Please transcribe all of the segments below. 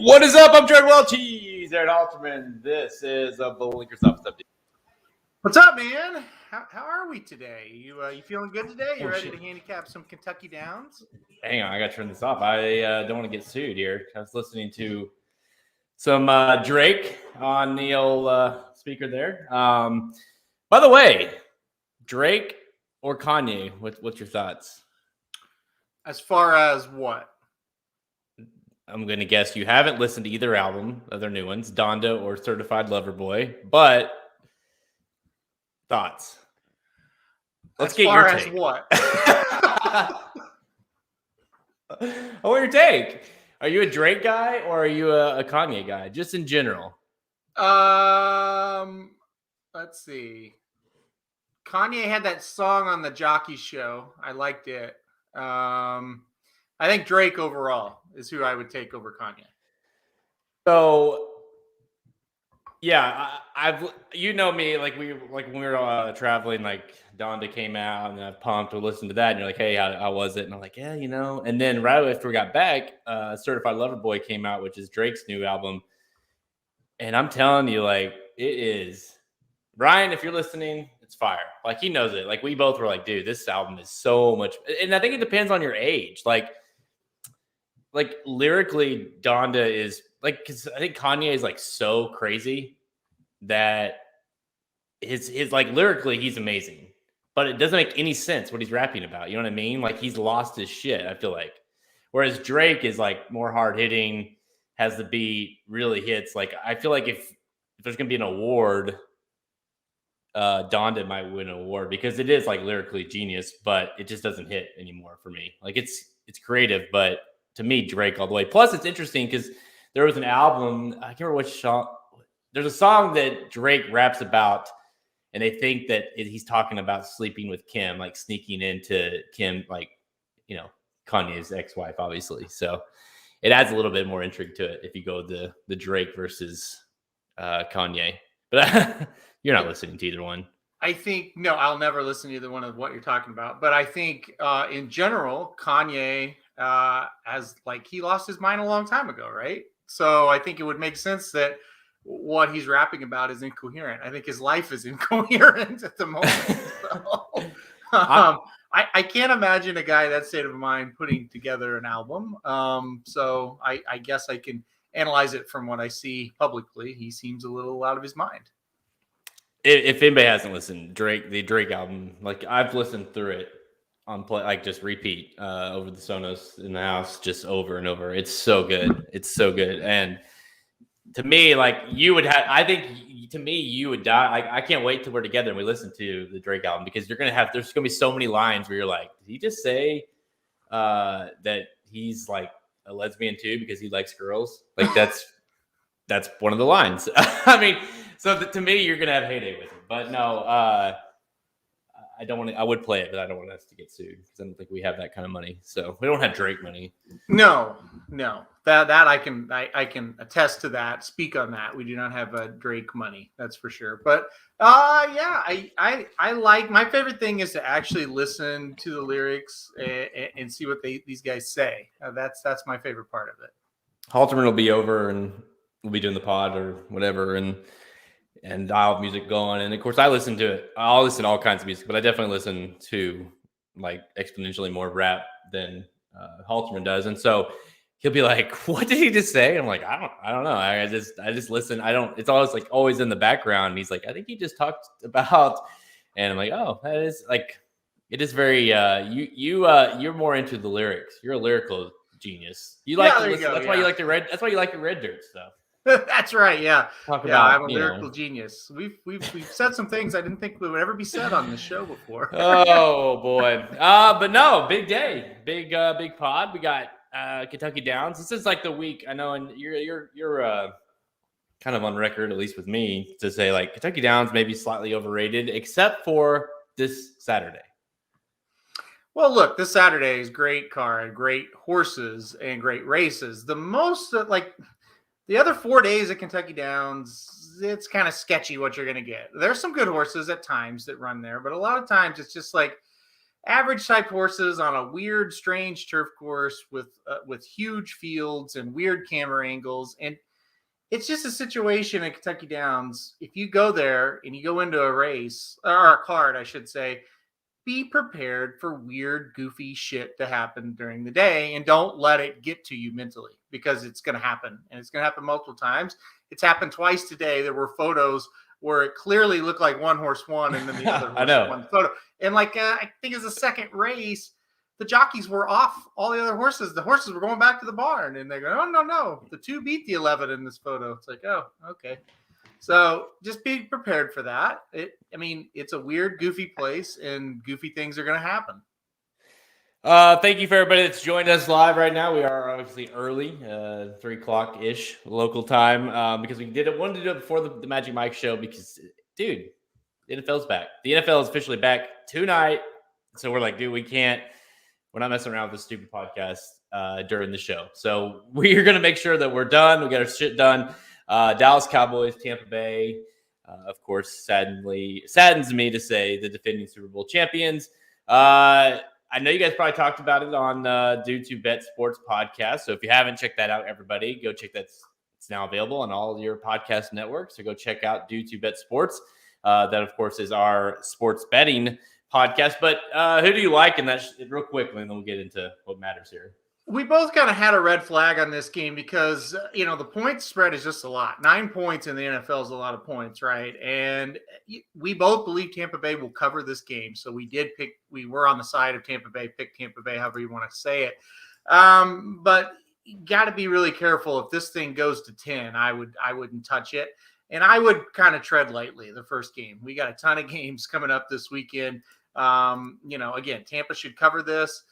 What is up? I'm Jared Welch, Aaron Halterman. This is a Blinkers Up Update. What's up, man? How are we today? You feeling good today? You ready to handicap some Kentucky Downs? Hang on, I got to turn this off. I don't want to get sued here. I was listening to some Drake on the old speaker there. By the way, Drake or Kanye? What's your thoughts? As far as what? I'm going to guess you haven't listened to either album of their new ones, Donda or Certified Lover Boy, but thoughts? Let's get your take. As what? I want your take. Are you a Drake guy or are you a Kanye guy? Just in general. Let's see. Kanye had that song on the Jockey Show. I liked it. I think Drake overall is who I would take over Kanye. So, yeah, I've me, like when we were traveling, like Donda came out and I pumped to listen to that, and you're like, hey, how was it? And I'm like, yeah, And then right after we got back, Certified Lover Boy came out, which is Drake's new album, and I'm telling you, like, it is. Ryan, if you're listening, it's fire. Like, he knows it. Like, we both were like, dude, this album is so much, and I think it depends on your age, like lyrically, Donda is like, because I think Kanye is like so crazy that his like lyrically he's amazing, but it doesn't make any sense what he's rapping about. You know what I mean? Like, he's lost his shit, I feel like. Whereas Drake is like more hard hitting, has the beat, really hits. Like, I feel like if there's gonna be an award, Donda might win an award because it is like lyrically genius, but it just doesn't hit anymore for me. Like, it's creative, but to me, Drake all the way. Plus, it's interesting because there was an album, I can't remember which song. There's a song that Drake raps about, and they think that he's talking about sleeping with Kim, like sneaking into Kim, like, Kanye's ex-wife, obviously. So it adds a little bit more intrigue to it if you go the Drake versus Kanye. But you're not listening to either one. I think, no, I'll never listen to either one of what you're talking about. But I think in general, Kanye he lost his mind a long time ago, right? So I think it would make sense that what he's rapping about is incoherent. I think his life is incoherent at the moment. So, I can't imagine a guy that state of mind putting together an album. So I guess I can analyze it from what I see publicly. He seems a little out of his mind. If anybody hasn't listened, the Drake album, like, I've listened through it on play, like, just repeat over the Sonos in the house, just over and over. It's so good. It's so good. And to me, like, you would die. Like, I can't wait till we're together and we listen to the Drake album, because there's gonna be so many lines where you're like, did he just say that he's like a lesbian too because he likes girls? Like, that's one of the lines. I mean, so to me, you're gonna have a heyday with it. But no, I don't want to. I would play it, but I don't want us to get sued because I don't think we have that kind of money. So we don't have Drake money. No. That I can attest to that. Speak on that. We do not have Drake money. That's for sure. But yeah, I like, my favorite thing is to actually listen to the lyrics and see what these guys say. That's my favorite part of it. Halterman will be over and we'll be doing the pod or whatever, and I'll have music going. And of course, I listen to it. I'll listen to all kinds of music, but I definitely listen to like exponentially more rap than Halterman does. And so he'll be like, "What did he just say?" And I'm like, I don't know. I just listen. It's always like always in the background. And he's like, "I think he just talked about," and I'm like, "Oh, that is like, it is very you're more into the lyrics. You're a lyrical genius. You like to listen. That's why you like the red. That's why you like the red dirt stuff." That's right. Yeah. I'm a lyrical know. genius. We've said some things I didn't think would ever be said on this show before. Oh boy. But no, big day, big pod. We got Kentucky Downs. This is like the week, I know, and you're kind of on record, at least with me, to say like Kentucky Downs may be slightly overrated, except for this Saturday. Well, look, this Saturday is great card, great horses, and great races. The most the other 4 days at Kentucky Downs, it's kind of sketchy what you're going to get. There's some good horses at times that run there, but a lot of times it's just like average type horses on a weird, strange turf course with huge fields and weird camera angles. And it's just a situation in Kentucky Downs. If you go there and you go into a race or a card, I should say, be prepared for weird, goofy shit to happen during the day, and don't let it get to you mentally, because it's going to happen, and it's going to happen multiple times. It's happened twice today. There were photos where it clearly looked like one horse won and then the other horse won photo. And like, I think it's the second race, the jockeys were off all the other horses. The horses were going back to the barn, and they go, oh, no. The 2 beat the 11 in this photo. It's like, oh, okay. So just be prepared for that. It's a weird, goofy place, and goofy things are going to happen. Thank you for everybody that's joined us live right now. We are obviously early, 3 o'clock ish local time, because we wanted to do it before the Magic Mike show because, dude, the NFL's back. The NFL is officially back tonight. So we're like, dude, we're not messing around with this stupid podcast during the show. So we're going to make sure that we're done. We got our shit done. Dallas Cowboys, Tampa Bay, of course, saddens me to say the defending Super Bowl champions. I know you guys probably talked about it on Due to Bet Sports podcast. So if you haven't checked that out, everybody, go check that. It's now available on all your podcast networks. So go check out Due to Bet Sports. That, of course, is our sports betting podcast. But who do you like in that? Real quickly, and then we'll get into what matters here. We both kind of had a red flag on this game because, the point spread is just a lot. 9 points in the NFL is a lot of points, right? And we both believe Tampa Bay will cover this game. So we were on the side of Tampa Bay, pick Tampa Bay, however you want to say it. But you got to be really careful. If this thing goes to 10, I wouldn't touch it. And I would kind of tread lightly the first game. We got a ton of games coming up this weekend. Again, Tampa should cover this.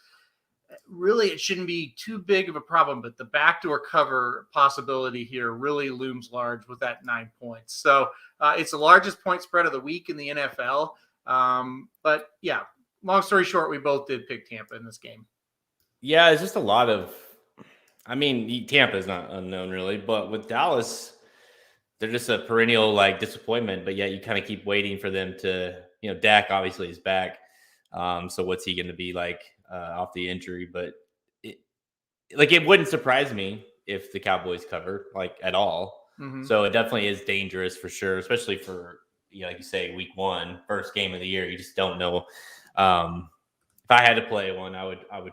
Really, it shouldn't be too big of a problem, but the backdoor cover possibility here really looms large with that 9 points. So it's the largest point spread of the week in the NFL. But yeah, long story short, we both did pick Tampa in this game. Yeah, it's just a lot of, Tampa is not unknown really, but with Dallas, they're just a perennial disappointment, but yet you kind of keep waiting for them to, Dak obviously is back. So what's he going to be like off the injury? But it wouldn't surprise me if the Cowboys cover at all. Mm-hmm. So it definitely is dangerous for sure, especially for, like you say, week 1, first game of the year. You just don't know. If I had to play one, I would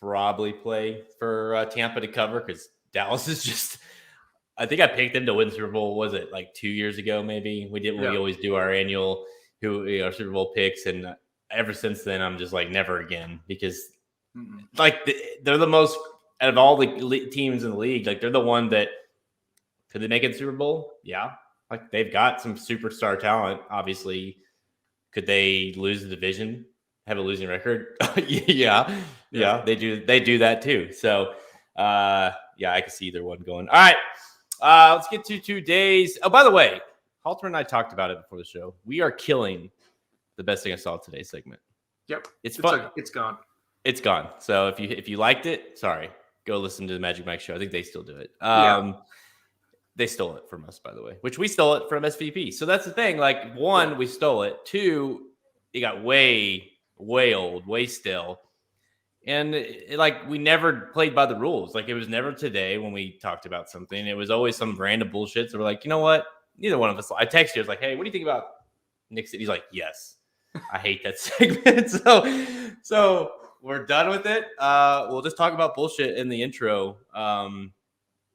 probably play for Tampa to cover, because Dallas is just, I think I picked them to win Super Bowl. Was it 2 years ago? Maybe we did. Yeah. We always do our annual Super Bowl picks, and ever since then, I'm just never again, because they're the most out of all the teams in the league. They're the one that could they make it Super Bowl? Yeah, they've got some superstar talent. Obviously, could they lose the division, have a losing record? yeah, they do. They do that too. So, I can see either one going. All right, let's get to today's. Oh, by the way, Halter and I talked about it before the show. We are killing the best thing I saw today segment. Yep. It's fun. It's gone. It's gone. So if you liked it, sorry, go listen to the Magic Mike show. I think they still do it. They stole it from us, by the way, which we stole it from SVP. So that's the thing. One, we stole it. 2, it got way, way old, way stale. And we never played by the rules. It was never today when we talked about something. It was always some random bullshit. So we're like, you know what? Neither one of us. I texted you. I was like, hey, what do you think about Nick City? He's like, yes. I hate that segment. So we're done with it. We'll just talk about bullshit in the intro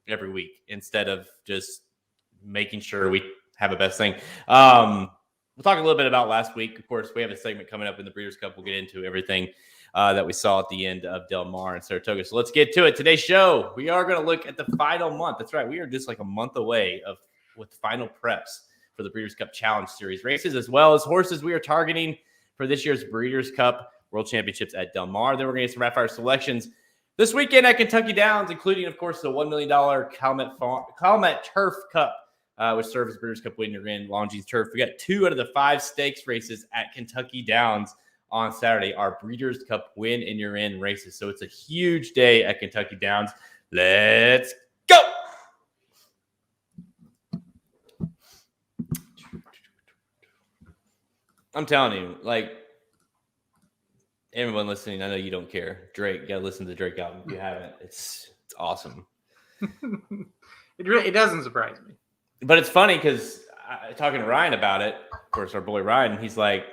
every week instead of just making sure we have a best thing. We'll talk a little bit about last week. Of course, we have a segment coming up in the Breeders' Cup. We'll get into everything that we saw at the end of Del Mar and Saratoga. So let's get to it. Today's show, we are going to look at the final month. That's right. We are just a month away with final preps for the Breeders' Cup Challenge Series races, as well as horses we are targeting for this year's Breeders' Cup World Championships at Del Mar. Then we're going to get some rapid fire selections this weekend at Kentucky Downs, including, of course, the $1 million Calumet Turf Cup, which serves as Breeders' Cup winner in Longines Turf. We got 2 out of the 5 stakes races at Kentucky Downs on Saturday, our Breeders' Cup win and you're in races. So it's a huge day at Kentucky Downs. Let's go. I'm telling you, everyone listening, I know you don't care. Drake, you gotta listen to the Drake album if you haven't. It's awesome. It doesn't surprise me. But it's funny because talking to Ryan about it, of course, our boy Ryan, he's like,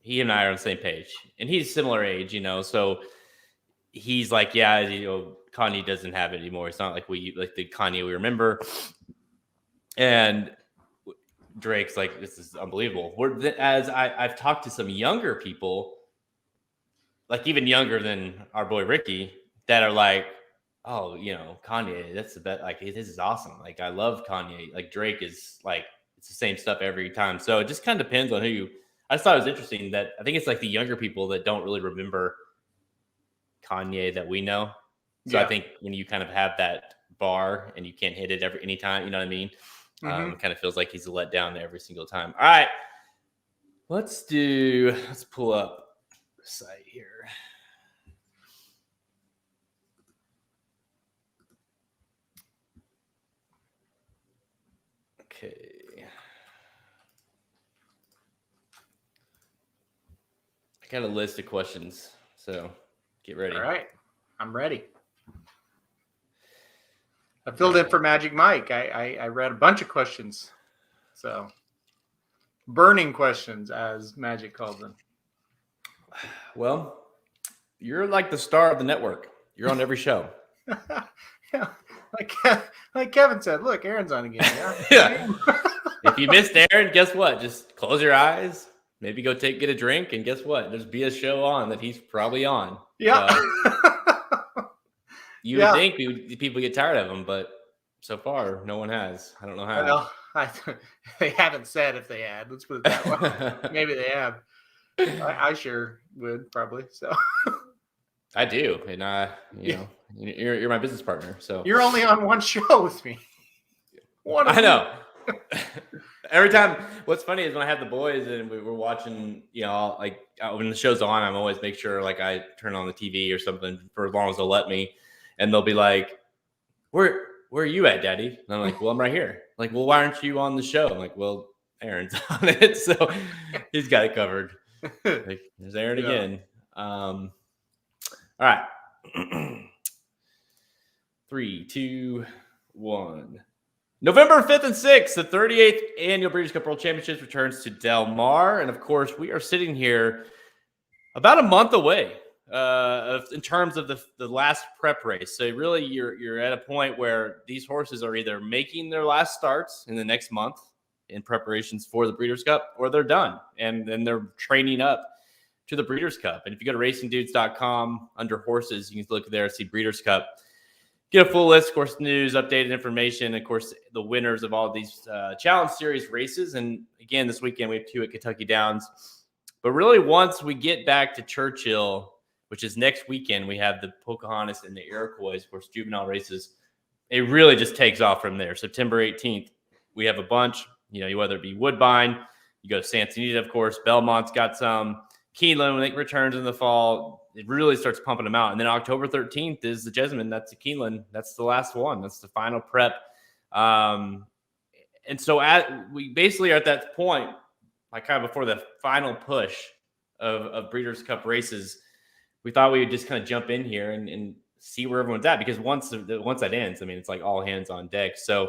he and I are on the same page, and he's similar age, so he's like, yeah, Kanye doesn't have it anymore. It's not like the Kanye we remember. And Drake's like, this is unbelievable. As I've talked to some younger people, like even younger than our boy Ricky, that are like, oh, Kanye, that's the best. Like, this is awesome. Like, I love Kanye. Like, Drake is like, it's the same stuff every time. So it just kind of depends on who you. I just thought it was interesting that I think it's like the younger people that don't really remember Kanye that we know. So I think when you kind of have that bar and you can't hit it any time, you know what I mean? It kind of feels like he's a letdown every single time. All right, let's pull up the site here. Okay. I got a list of questions, so get ready. All right, I'm ready. I filled in for Magic Mike. I read a bunch of questions. So burning questions, as Magic calls them. Well, you're like the star of the network. You're on every show. Yeah, like Kevin said, look, Aaron's on again. Yeah. If you missed Aaron, guess what? Just close your eyes. Maybe go get a drink, and guess what? There's be a show on that he's probably on. Yeah. You would think people get tired of him, but so far, no one has. I don't know how. Well, they haven't said if they had. Let's put it that way. Maybe they have. I sure would probably. So I do, and you're my business partner. So you're only on one show with me. I know. Every time, what's funny is when I have the boys and we were watching, like when the show's on, I'm always make sure like I turn on the TV or something for as long as they'll let me, and they'll be like, "Where are you at, Daddy?" And I'm like, "Well, I'm right here." Like, "Well, why aren't you on the show?" I'm like, "Well, Aaron's on it, so he's got it covered." Like, there's Aaron again. All right, 3, 2, 1. November 5th and 6th, the 38th Annual Breeders' Cup World Championships returns to Del Mar. And, of course, we are sitting here about a month away in terms of the last prep race. So, really, you're at a point where these horses are either making their last starts in the next month in preparations for the Breeders' Cup, or they're done. And then they're training up to the Breeders' Cup. And if you go to racingdudes.com under horses, you can look there and see Breeders' Cup. Get a full list, of course, news, updated information, of course, the winners of all of these Challenge Series races. And again, this weekend we have 2 at Kentucky Downs. But really, once we get back to Churchill, which is next weekend, we have the Pocahontas and the Iroquois, of course, juvenile races. It really just takes off from there. September 18th, we have a bunch. Whether it be Woodbine, you go to Santa Anita, of course. Belmont's got some. Keeneland, when it returns in the fall, it really starts pumping them out. And then October 13th is the Jessamine. That's the Keeneland. That's the last one. That's the final prep. And so we basically are at that point, like kind of before the final push of Breeders' Cup races, we thought we would just kind of jump in here and see where everyone's at. Because once that ends, I mean, it's like all hands on deck. So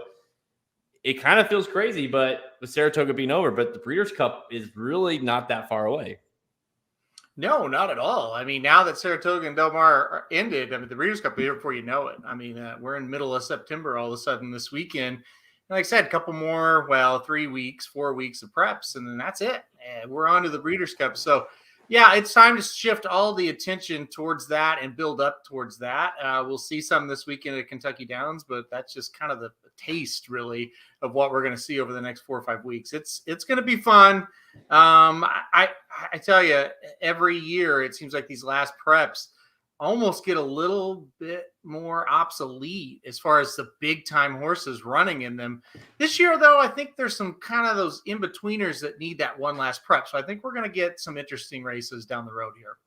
it kind of feels crazy, but with Saratoga being over, but the Breeders' Cup is really not that far away. No, not at all. I mean, now that Saratoga and Del Mar are ended, I mean, the Breeders' Cup here before you know it. I mean, we're in middle of September all of a sudden this weekend. And like I said, a couple more, 3 weeks, 4 weeks of preps, and then that's it. And we're on to the Breeders' Cup. So, yeah, it's time to shift all the attention towards that and build up towards that. We'll see some this weekend at Kentucky Downs, but that's just kind of the taste, really, of what we're going to see over the next 4 or 5 weeks. It's going to be fun. I tell you, every year it seems like these last preps almost get a little bit more obsolete as far as the big time horses running in them. This year, though, I think there's some kind of those in-betweeners that need that one last prep. So I think we're going to get some interesting races down the road here.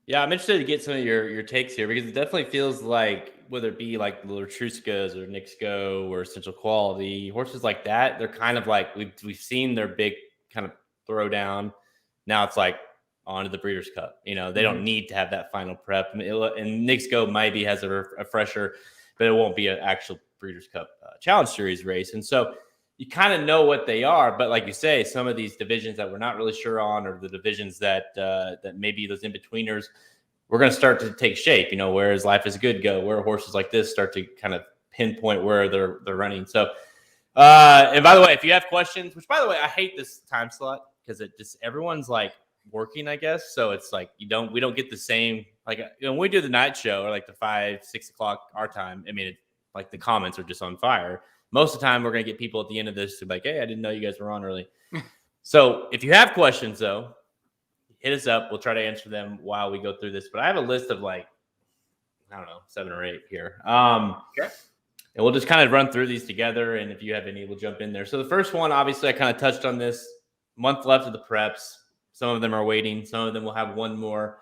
Yeah, I'm interested to get some of your takes here, because it definitely feels like, whether it be like the Latruscas or Nixco or Essential Quality, horses like that, they're kind of like, we've seen their big kind of throwdown. Now it's like, onto the Breeders' Cup. They don't need to have that final prep. And Knicks Go maybe has a refresher, but it won't be an actual Breeders' Cup Challenge Series race. And so you kind of know what they are, but like you say, some of these divisions that we're not really sure on, or the divisions that maybe those in-betweeners, we're going to start to take shape. Whereas Life is Good go, where horses like this start to kind of pinpoint where they're running. So, and by the way, if you have questions, which by the way, I hate this time slot because everyone's like working, I guess. So it's like we don't get the same, like when we do the night show or like the 5-6 o'clock our time. I mean, like the comments are just on fire. Most of the time, we're going to get people at the end of this to be like, hey, I didn't know you guys were on early. So if you have questions, though, hit us up. We'll try to answer them while we go through this. But I have a list of 7 or 8 here. Okay. And we'll just kind of run through these together. And if you have any, we'll jump in there. So the first one, obviously, I kind of touched on this. Month left of the preps. Some of them are waiting. Some of them will have one more.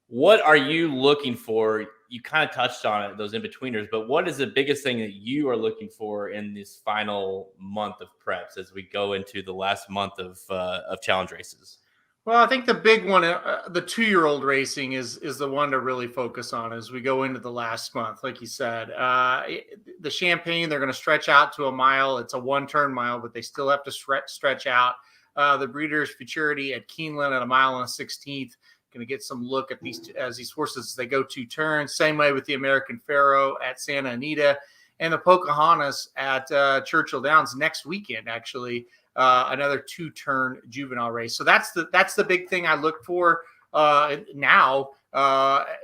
What are you looking for? You kind of touched on it, those in-betweeners, but what is the biggest thing that you are looking for in this final month of preps as we go into the last month of challenge races? Well, I think the big one, the 2-year-old racing is the one to really focus on as we go into the last month. Like you said, the Champagne, they're going to stretch out to a mile. It's a 1-turn mile, but they still have to stretch out. The Breeders' Futurity at Keeneland at a mile and a 16th. Going to get some look at these horses as they go 2 turns. Same way with the American Pharaoh at Santa Anita, and the Pocahontas at Churchill Downs next weekend. Actually, another 2-turn juvenile race. So that's the big thing I look for now.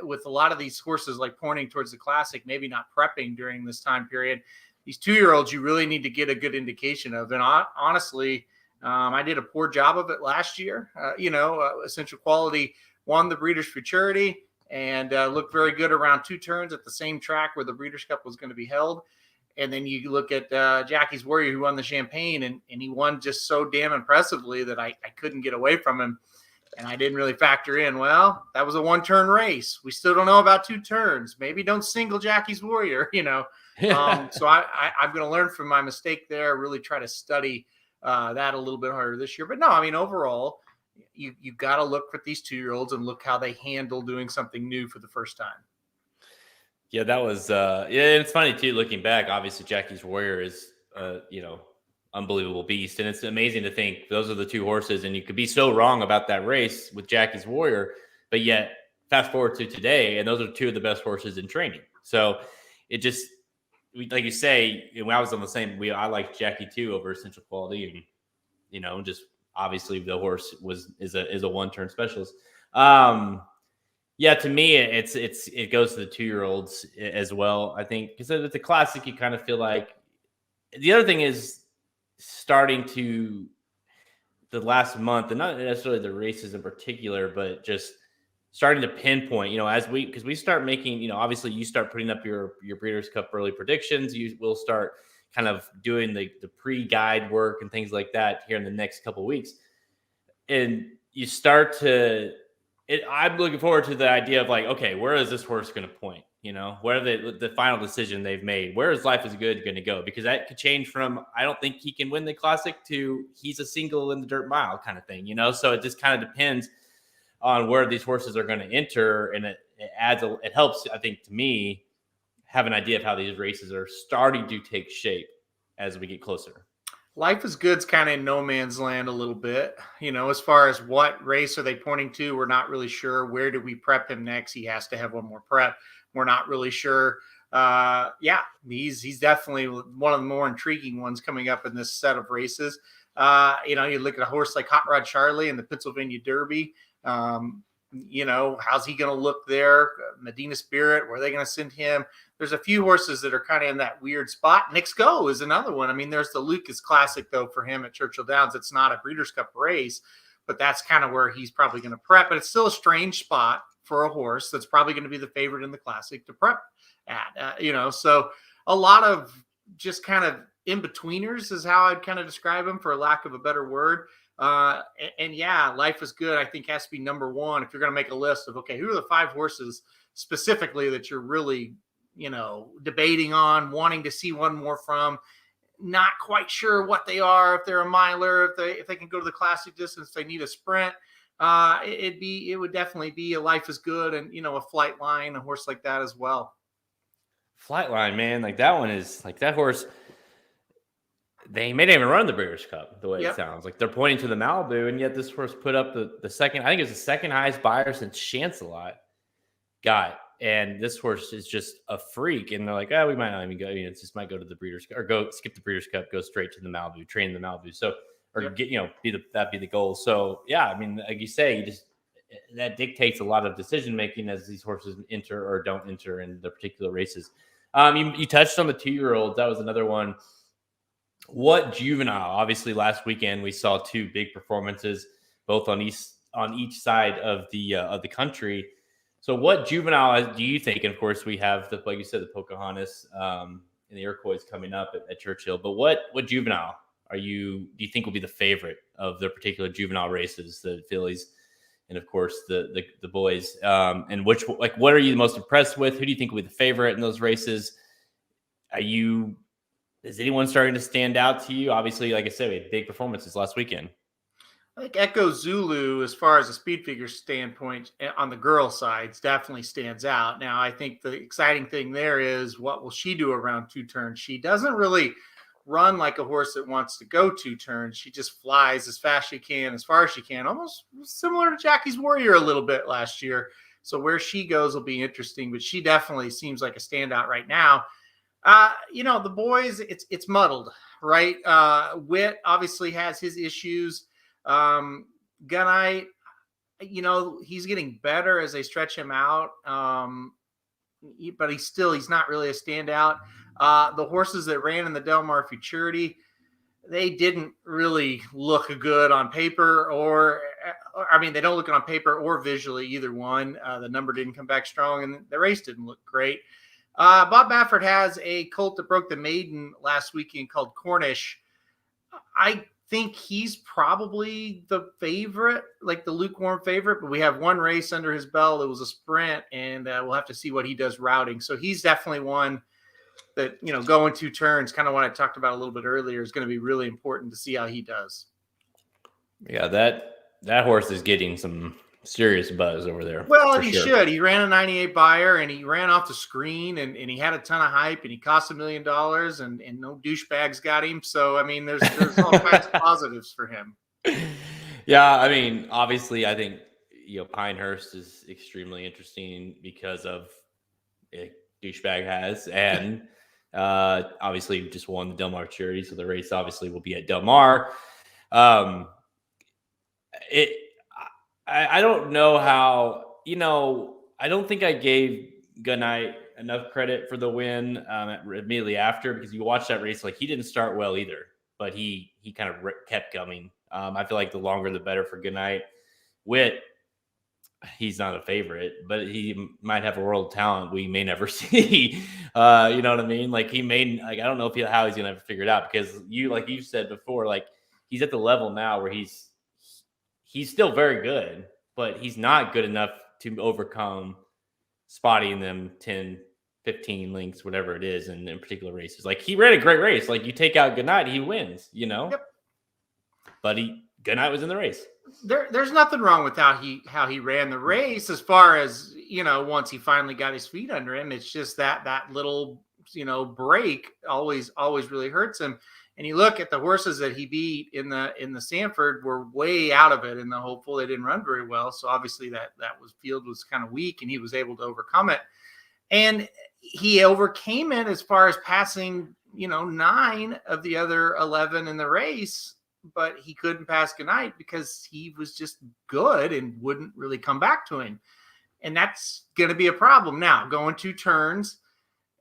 With a lot of these horses like pointing towards the Classic, maybe not prepping during this time period. These 2-year-olds, you really need to get a good indication of. And honestly, I did a poor job of it last year. Essential Quality won the Breeders' Futurity and looked very good around 2 turns at the same track where the Breeders' Cup was going to be held. And then you look at Jackie's Warrior, who won the Champagne, and he won just so damn impressively that I couldn't get away from him. And I didn't really factor in, well, that was a 1-turn race. We still don't know about 2 turns. Maybe don't single Jackie's Warrior, So I'm going to learn from my mistake there, really try to study that a little bit harder this year. But no, I mean, overall, you've got to look for these 2-year-olds and look how they handle doing something new for the first time. Yeah, that was it's funny too, looking back. Obviously, Jackie's Warrior is unbelievable beast, and it's amazing to think those are the 2 horses, and you could be so wrong about that race with Jackie's Warrior, but yet fast forward to today, and those are 2 of the best horses in training. So it just, like you say, when I was on the same, I liked Jackie too over Essential Quality, and just obviously the horse is a 1-turn specialist. Yeah, to me, it goes to the 2-year-olds as well. I think because it's a Classic, you kind of feel like. The other thing is starting to the last month, and not necessarily the races in particular, but just starting to pinpoint. Because we start making, obviously you start putting up your Breeders' Cup early predictions. You will start kind of doing the pre-guide work and things like that here in the next couple of weeks, and you start to. I'm looking forward to the idea of like, okay, where is this horse going to point? Where are the final decision they've made? Where is Life is Good going to go? Because that could change from I don't think he can win the Classic to he's a single in the dirt mile kind of thing. So it just kind of depends on where these horses are going to enter, and it helps, I think, to me, have an idea of how these races are starting to take shape as we get closer. Life is Good's kind of in no man's land a little bit, as far as what race are they pointing to? We're not really sure. Where do we prep him next? He has to have one more prep. We're not really sure. He's definitely one of the more intriguing ones coming up in this set of races. You look at a horse like Hot Rod Charlie in the Pennsylvania Derby. How's he going to look there? Medina Spirit, where are they going to send him? There's a few horses that are kind of in that weird spot. Knicks Go is another one. I mean, there's the Lucas Classic, though, for him at Churchill Downs. It's not a Breeders' Cup race, but that's kind of where he's probably going to prep. But it's still a strange spot for a horse that's probably going to be the favorite in the Classic to prep at. So a lot of just kind of in-betweeners is how I'd kind of describe them, for lack of a better word. Life is Good, I think, has to be number 1 if you're going to make a list of, okay, who are the 5 horses specifically that you're really, debating on, wanting to see one more from, not quite sure what they are, if they're a miler, if they can go to the Classic distance, they need a sprint. it would definitely be a Life is Good and a Flight Line, a horse like that as well. Flightline, man, like that one is like that horse. They may not even run the Breeders' Cup the way it Yep. sounds. Like they're pointing to the Malibu, and yet this horse put up the second. I think it's the second highest buyer since Chancelot got. And this horse is just a freak. And they're like, oh, we might not even go. It just might go to the Breeders' Cup or go skip the Breeders' Cup, go straight to the Malibu, train the Malibu. So or Yep. get that'd be the goal. So yeah, I mean, like you say, that dictates a lot of decision making as these horses enter or don't enter in the particular races. You touched on the 2-year-olds. That was another one. What juvenile? Obviously, last weekend we saw 2 big performances, both on each side of the country. So, what juvenile do you think? And of course, we have like you said, the Pocahontas and the Iroquois coming up at Churchill. But what juvenile do you think will be the favorite of the particular juvenile races, the fillies, and of course the boys? And what are you the most impressed with? Who do you think will be the favorite in those races? Is anyone starting to stand out to you? Obviously, like I said, we had big performances last weekend. I think Echo Zulu, as far as a speed figure standpoint, on the girl sides, definitely stands out. Now, I think the exciting thing there is what will she do around 2 turns? She doesn't really run like a horse that wants to go 2 turns. She just flies as fast as she can, as far as she can, almost similar to Jackie's Warrior a little bit last year. So where she goes will be interesting, but she definitely seems like a standout right now. The boys, it's muddled, right? Witt obviously has his issues. Gunite, he's getting better as they stretch him out. But he's not really a standout. The horses that ran in the Del Mar Futurity, they didn't really look good on paper, or I mean, they don't look good on paper or visually, either one. The number didn't come back strong, and the race didn't look great. Bob Baffert has a colt that broke the maiden last weekend called Cornish. I think he's probably the favorite, like the lukewarm favorite, but we have one race under his belt. It was a sprint, and we'll have to see what he does routing. So he's definitely one that, going 2 turns, kind of what I talked about a little bit earlier, is going to be really important to see how he does. Yeah, that horse is getting some serious buzz over there. Well, he should. He ran a 98 buyer, and he ran off the screen, and he had a ton of hype, and he cost $1 million, and no douchebags got him. So, I mean, there's all kinds of positives for him. Yeah, I mean, obviously, I think Pinehurst is extremely interesting because of douchebag has, and obviously just won the Del Mar Charity, so the race obviously will be at Del Mar. I don't know how, I don't think I gave Gunite enough credit for the win immediately after, because you watch that race, like he didn't start well either, but he kind of kept coming. I feel like the longer the better for Gunite. Witt, he's not a favorite, but he might have a world talent we may never see. You know what I mean? Like I don't know how he's gonna ever figure it out, because like you said before, like he's at the level now where he's still very good, but he's not good enough to overcome spotting them 10, 15 lengths, whatever it is, in particular races. Like he ran a great race. Like you take out Goodnight, he wins, Yep. But Goodnight was in the race. There's nothing wrong with how he ran the race, as far as, once he finally got his feet under him. It's just that little, break always really hurts him. And you look at the horses that he beat in the Sanford were way out of it in the Hopeful. They didn't run very well. So obviously that field was kind of weak, and he was able to overcome it. And he overcame it as far as passing, 9 of the other 11 in the race, but he couldn't pass Goodnight because he was just good and wouldn't really come back to him. And that's going to be a problem. Now, going 2 turns,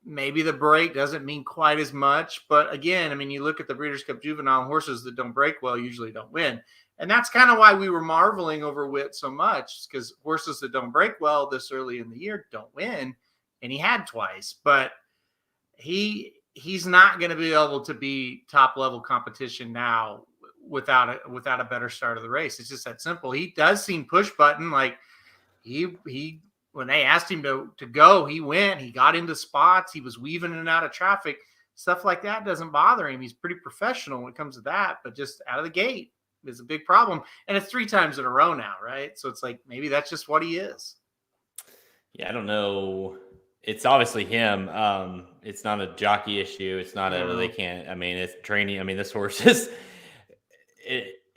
maybe the break doesn't mean quite as much. But again, I mean, you look at the Breeders' Cup Juvenile, horses that don't break well usually don't win. And that's kind of why we were marveling over Witt so much, because horses that don't break well this early in the year don't win. And he had twice. But he's not going to be able to be top-level competition now without a better start of the race. It's just that simple. He does seem push button. Like he when they asked him to go, he went. He got into spots. He was weaving in and out of traffic. Stuff like that doesn't bother him. He's pretty professional when it comes to that. But just out of the gate, is a big problem. And it's 3 times in a row now, right? So it's like maybe that's just what he is. Yeah, I don't know. It's obviously him. It's not a jockey issue. It's not a they No. can't. I mean, it's training. I mean, this horse is.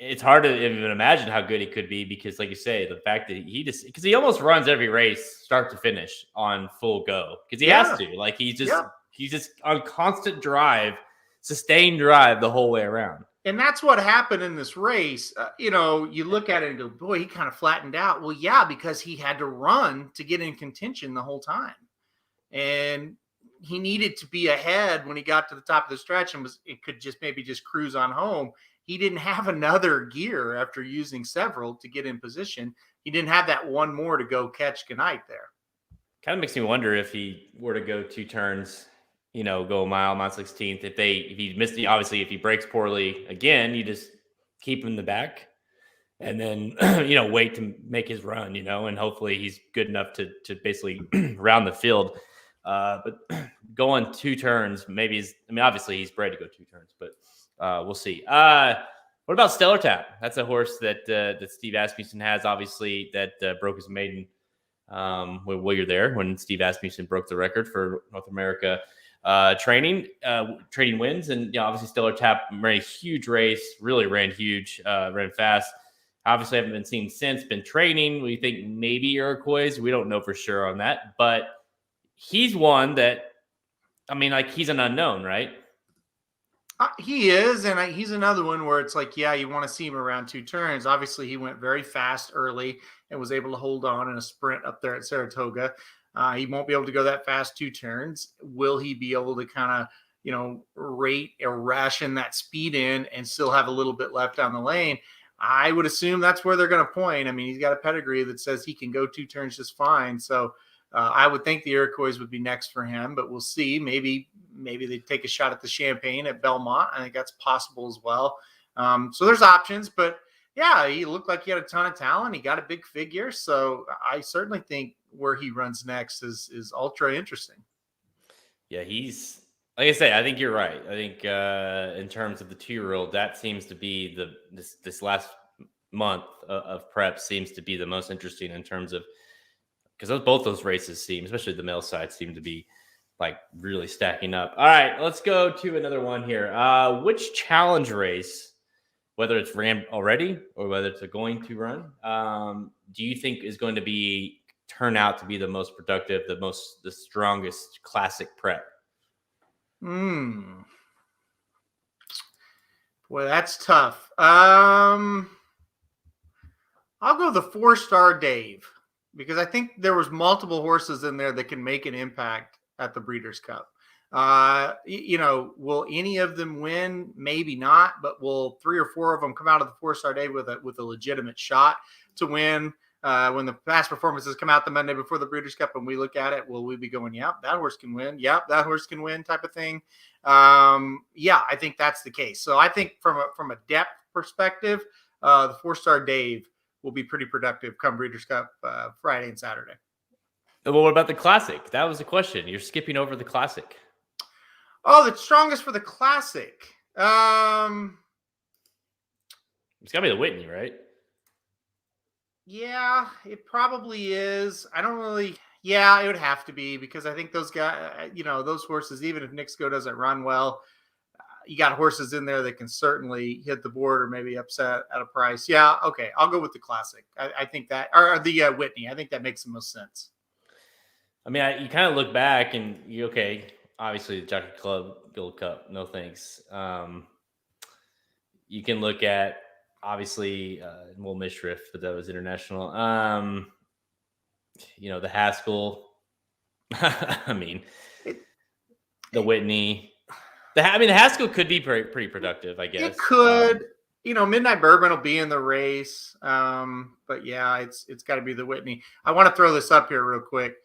It's hard to even imagine how good he could be because, like you say, the fact that he just because he almost runs every race start to finish on full go because he has Yeah. to. Like Yeah. he's just on constant drive, sustained drive the whole way around. And that's what happened in this race. You look at it and go, boy, he kind of flattened out. Well, yeah, because he had to run to get in contention the whole time. And he needed to be ahead when he got to the top of the stretch and it could just maybe just cruise on home. He didn't have another gear after using several to get in position. He didn't have that one more to go catch Goodnight there. Kind of makes me wonder if he were to go 2 turns, go a mile 16th. If he missed the obviously if he breaks poorly again, you just keep him in the back and then wait to make his run, and hopefully he's good enough to basically round the field. But going 2 turns, obviously he's bred to go 2 turns, but we'll see. What about Stellar Tap? That's a horse that Steve Asmussen has, obviously, that broke his maiden while you're there when Steve Asmussen broke the record for North America training wins. And obviously Stellar Tap ran a huge race, really ran huge, ran fast. Obviously haven't been seen since, been training. We think maybe Iroquois. We don't know for sure on that, but he's one that, he's an unknown, right? He is, and he's another one where it's like, yeah, you want to see him around 2 turns. Obviously, he went very fast early and was able to hold on in a sprint up there at Saratoga. He won't be able to go that fast 2 turns. Will he be able to kind of, rate or ration that speed in and still have a little bit left down the lane? I would assume that's where they're going to point. I mean, he's got a pedigree that says he can go 2 turns just fine. So I would think the Iroquois would be next for him, but we'll see. Maybe they take a shot at the Champagne at Belmont. I think that's possible as well. So there's options, but yeah, he looked like he had a ton of talent. He got a big figure. So I certainly think where he runs next is ultra interesting. Yeah, he's like I say, I think you're right. I think in terms of the 2-year-old, that seems to be this last month of prep seems to be the most interesting in terms of because both those races seem, especially the male side, seem to be like really stacking up. All right, let's go to another one here. Which challenge race, whether it's ran already or whether it's going to run, do you think is going to turn out to be the most productive, the strongest classic prep? Boy, that's tough. I'll go the 4-star Dave because I think there was multiple horses in there that can make an impact at the Breeders' Cup. Will any of them win? Maybe not, but will 3 or 4 of them come out of the 4-star Dave with a legitimate shot to win? When the past performances come out the Monday before the Breeders' Cup and we look at it, will we be going, yep, that horse can win. Yep, that horse can win type of thing. Yeah, I think that's the case. So I think from a depth perspective, the 4-star Dave will be pretty productive come Breeders' Cup Friday and Saturday. Well, what about the Classic? That was the question. You're skipping over the Classic. Oh, the strongest for the Classic. It's got to be the Whitney, right? Yeah, it probably is. I don't really. Yeah, it would have to be because I think those guys, those horses, even if Nixco doesn't run well, you got horses in there that can certainly hit the board or maybe upset at a price. Yeah, okay. I'll go with the Classic. I think that, or the Whitney. I think that makes the most sense. I mean, you kind of look back and obviously the Jockey Club Gold Cup, no thanks. You can look at, obviously, Will Mishriff, but that was international. The Haskell. I mean, the Whitney. The Haskell could be pretty productive, I guess. It could. Midnight Bourbon will be in the race. But yeah, it's got to be the Whitney. I want to throw this up here real quick.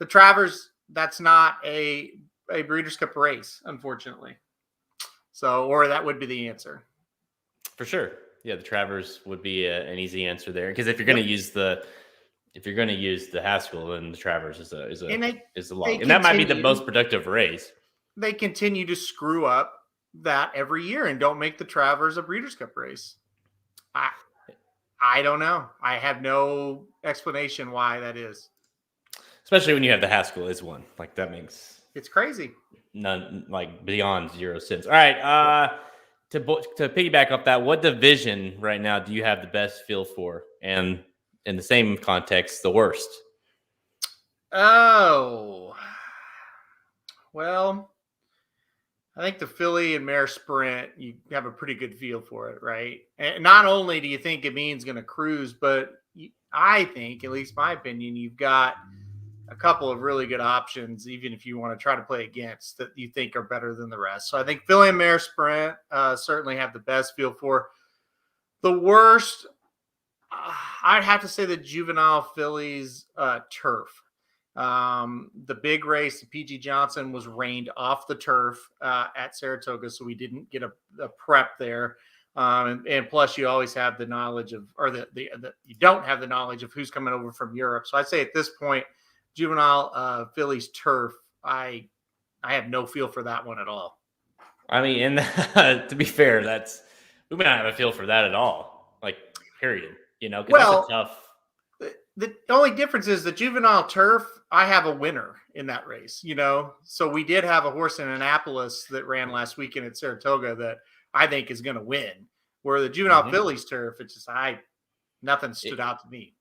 The Travers, that's not a Breeders' Cup race, unfortunately. So, or that would be the answer. For sure. Yeah, the Travers would be an easy answer there because if you're going to use the Haskell, then the Travers is the long, and that might be the most productive race. They continue to screw up that every year and don't make the Travers a Breeders' Cup race. I I don't know. I have no explanation why that is. Especially when you have the Haskell is one. Like that makes It's crazy. none like beyond 0 cents. All right. To piggyback off that, what division right now do you have the best feel for? And in the same context, the worst. Oh, well, I think the Philly and Mare Sprint, you have a pretty good feel for it, right? And not only do you think Gamin's going to cruise, but I think, at least my opinion, you've got a couple of really good options, even if you want to try to play against that you think are better than the rest. So I think Philly and Mare Sprint certainly have the best feel for. The worst, I'd have to say the Juvenile Phillies turf. The big race, the PG Johnson was rained off the turf at Saratoga, so we didn't get a prep there. And plus, you always have the knowledge of, or you don't have the knowledge of who's coming over from Europe. So I'd say at this point, Juvenile Phillies turf, I have no feel for that one at all. I mean, and to be fair, we may not have a feel for that at all. Like, period. You know, because that's a tough. The only difference is the Juvenile turf, I have a winner in that race, you know? So we did have a horse in Annapolis that ran last weekend at Saratoga that I think is going to win. Where the Juvenile Phillies turf, it's just, nothing stood out to me.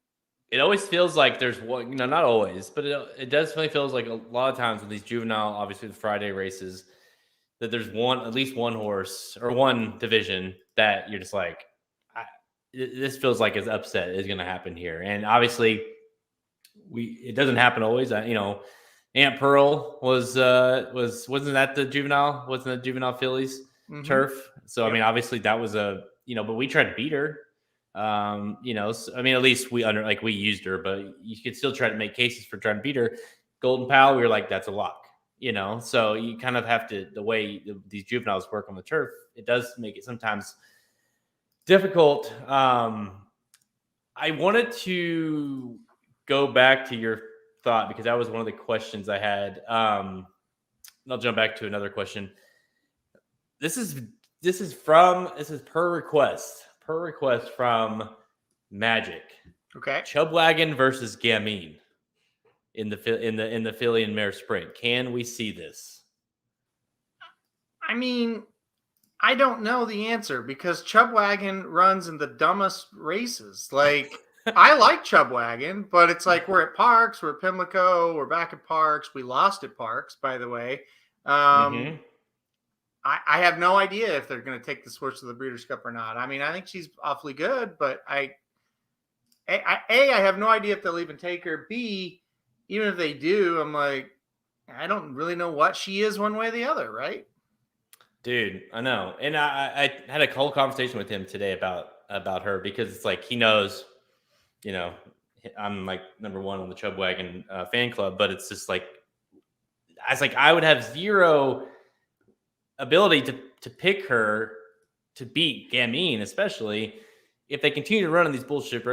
It always feels like there's one, you know, not always, but it definitely feels like a lot of times with these juvenile, obviously the Friday races, that there's at least one horse or one division that you're just like, this feels like his upset is going to happen here. And obviously it doesn't happen always. You know, Aunt Pearl wasn't that the juvenile? Wasn't the Juvenile Phillies turf? So, I mean, obviously that was but we tried to beat her. You know, so, I mean, at least we used her, but you could still try to make cases for trying to beat her. Golden Pal, we were like, that's a lock, you know? So you kind of have to, the way these juveniles work on the turf, it does make it sometimes difficult. I wanted to go back to your thought because that was one of the questions I had. I'll jump back to another question. This is per request from Magic. Okay. Chubwagon versus Gamine in the Philly and Mare Sprint. Can we see this? I mean, I don't know the answer because Chubwagon runs in the dumbest races. Like, I like Chubwagon, but it's like we're at Parks, we're at Pimlico, we're back at Parks. We lost at Parks, by the way. I have no idea if they're going to take this horse to the Breeders' Cup or not. I mean, I think she's awfully good, but I have no idea if they'll even take her. B, even if they do, I'm like, I don't really know what she is one way or the other, right? Dude, I know. And I had a whole conversation with him today about her because it's like he knows, you know, I'm like number one on the Chubwagon fan club, but it's just like, I would have zero ability to pick her to beat Gamine, especially if they continue to run in these bullshit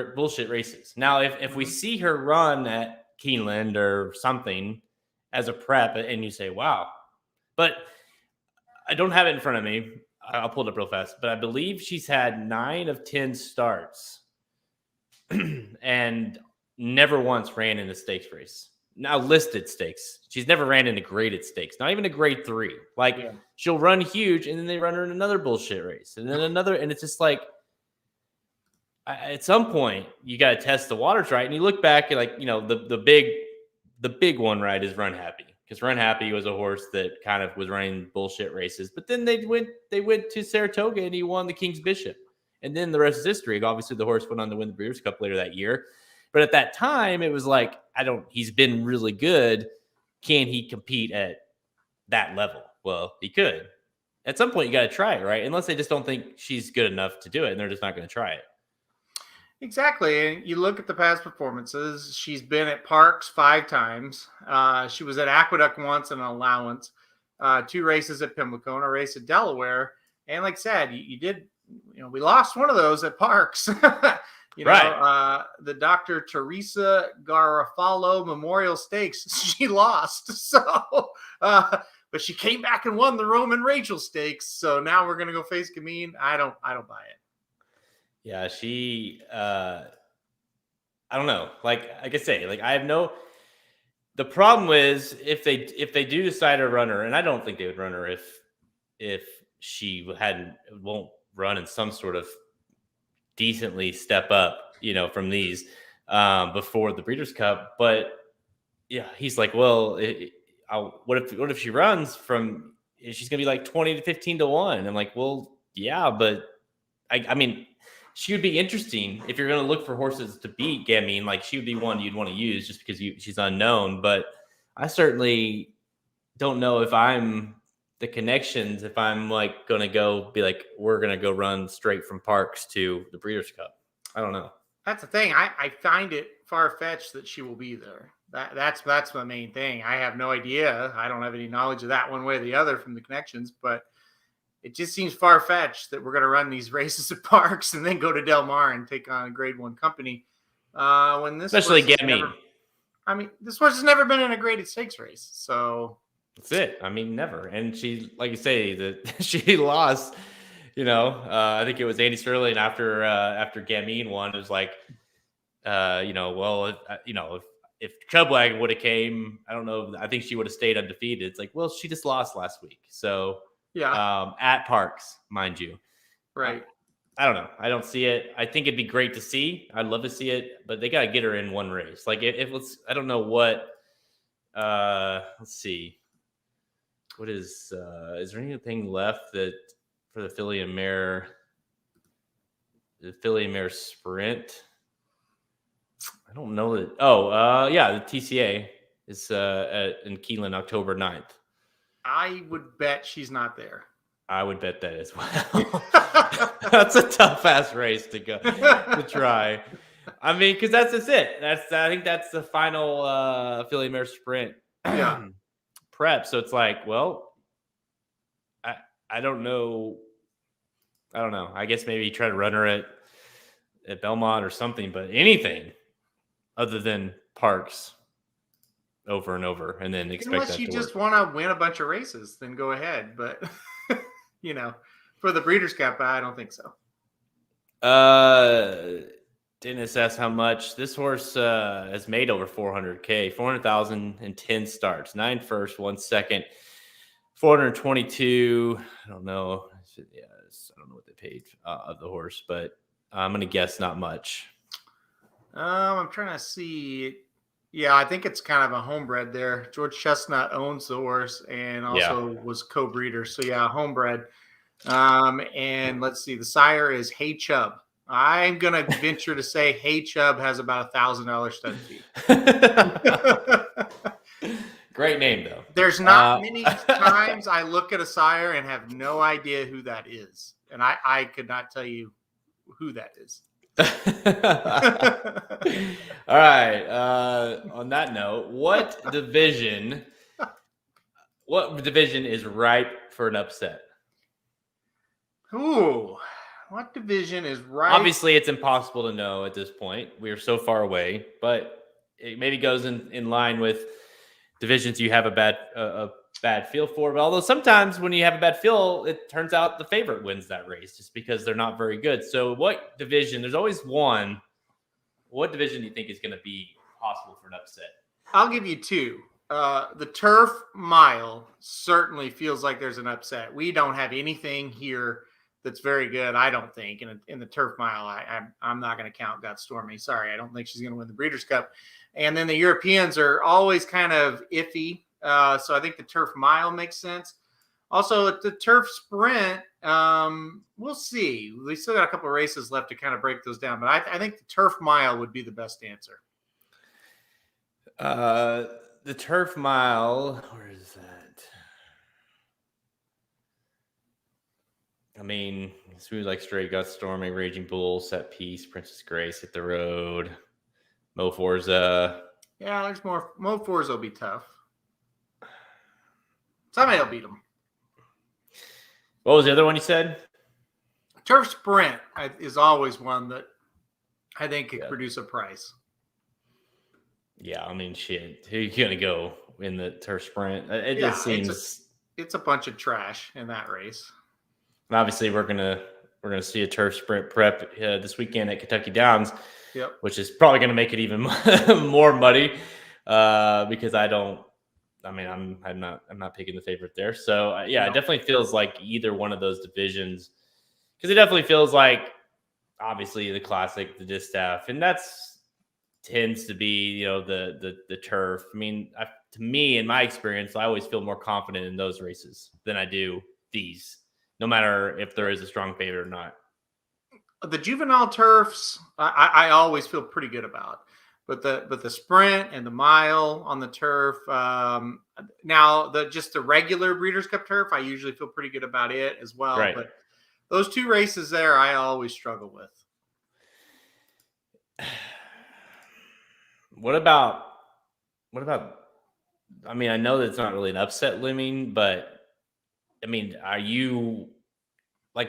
races. Now, if we see her run at Keeneland or something as a prep and you say, wow, but I don't have it in front of me. I'll pull it up real fast, but I believe she's had 9 of 10 starts and never once ran in a stakes race. Now listed stakes. She's never ran in a graded stakes, not even a grade 3. She'll run huge and then they run her in another bullshit race and then another. And it's just like, at some point you got to test the waters right. And you look back at the big one, right, is Run Happy. Because Run Happy was a horse that kind of was running bullshit races. But then they went to Saratoga and he won the King's Bishop. And then the rest is history. Obviously, the horse went on to win the Breeders' Cup later that year. But at that time, it was like, he's been really good. Can he compete at that level? Well, he could. At some point, you got to try it, right? Unless they just don't think she's good enough to do it and they're just not going to try it. Exactly. And you look at the past performances. She's been at Parks 5 times. She was at Aqueduct once in an allowance, 2 races at Pimlico and a race at Delaware. And like I said, you did, we lost one of those at Parks. Right. The Dr. Teresa Garofalo Memorial Stakes, she lost. So, but she came back and won the Roman Rachel Stakes. So now we're going to go face Gamine. I don't buy it. Yeah, she. I don't know. Like I say, like I have no. The problem is if they do decide to run her, and I don't think they would run her if she hadn't won't run in some sort of decently step up, from these before the Breeders' Cup. But yeah, he's like, well, what if she runs from? She's gonna be like 20 to 15 to 1. And I'm like, well, yeah, but I mean, she would be interesting if you're gonna look for horses to beat Gamine. Like she would be one you'd want to use just because she's unknown. But I certainly don't know if I'm the connections, if I'm like gonna go be like, we're gonna go run straight from Parks to the Breeders' Cup. I don't know. That's the thing. I find it far fetched that she will be there. That's the main thing. I have no idea. I don't have any knowledge of that one way or the other from the connections, but it just seems far fetched that we're going to run these races at Parks and then go to Del Mar and take on a Grade 1 company. When this Especially Gamine. This horse has never been in a graded stakes race, so that's it. I mean, never. And she, like you say, that she lost. I think it was Andy Sterling after Gamine won. It was like, if Chubwagon would have came, I don't know. I think she would have stayed undefeated. It's like, well, she just lost last week. So yeah, at Parks, mind you. Right. I don't know. I don't see it. I think it'd be great to see. I'd love to see it, but they got to get her in one race. Like if let's, I don't know what, let's see. What is there anything left that for the Filly and Mare sprint? I don't know that. Oh, yeah, the TCA is in Keeneland, October 9th. I would bet she's not there. I would bet that as well. That's a tough ass race to go to try. I mean, because that's just it. I think that's the final Filly Mare sprint prep. So it's like, well, I don't know. I don't know. I guess maybe try to run her at Belmont or something, but anything other than Parks over and over, and then expect unless that you to just work. want to win a bunch of races, then go ahead. But for the Breeders' Cup, I don't think so. Dennis asked how much this horse has made over 400K, 400,000 and 10 starts, 9 first, 1 second, 422. I don't know. Yeah, I don't know what they paid of the horse, but I'm going to guess not much. I'm trying to see. Yeah, I think it's kind of a homebred there. George Chestnut owns the horse and also was co-breeder. So yeah, homebred. And let's see, the sire is Hey Chubb. I'm gonna venture to say Hey Chubb has about $1,000 stud fee. Great name though. There's not many times I look at a sire and have no idea who that is, and I could not tell you who that is. All right. On that note, what division is ripe for an upset? Ooh, what division is ripe? Obviously, it's impossible to know at this point. We are so far away, but it maybe goes in line with divisions you have a bad feel for. But although sometimes when you have a bad feel, it turns out the favorite wins that race just because they're not very good. So what division? There's always one. What division do you think is going to be possible for an upset? I'll give you two. The Turf Mile certainly feels like there's an upset. We don't have anything here that's very good, I don't think. In the Turf Mile, I'm not going to count Got Stormy. Sorry, I don't think she's going to win the Breeders' Cup. And then the Europeans are always kind of iffy. So I think the Turf Mile makes sense. Also, at the Turf Sprint, we'll see. We still got a couple of races left to kind of break those down. But I think the Turf Mile would be the best answer. The Turf Mile, where is that? I mean, Smooth Like Straight, Got Stormy, Raging Bull, Set Piece, Princess Grace, Hit the Road, Mo Forza. Yeah, there's more. Mo Forza will be tough. Somebody will beat them. What was the other one you said? Turf Sprint is always one that I think could produce a price. Yeah, I mean, shit. Who are you going to go in the Turf Sprint? It just seems... It's a bunch of trash in that race. And obviously, we're going to We're going to see a turf sprint prep this weekend at Kentucky Downs, Yep. which is probably going to make it even more muddy because I'm not picking the favorite there. So It definitely feels like either one of those divisions, because it definitely feels like obviously the classic, the distaff, and that's tends to be the turf. I mean, to me, in my experience, I always feel more confident in those races than I do these, no matter if there is a strong favorite or not. The juvenile turfs, I always feel pretty good about, but the sprint and the mile on the turf. Now the regular Breeders' Cup turf, I usually feel pretty good about it as well. Right. But those two races there, I always struggle with. What about? I mean, I know that it's not really an upset looming, but I mean, are you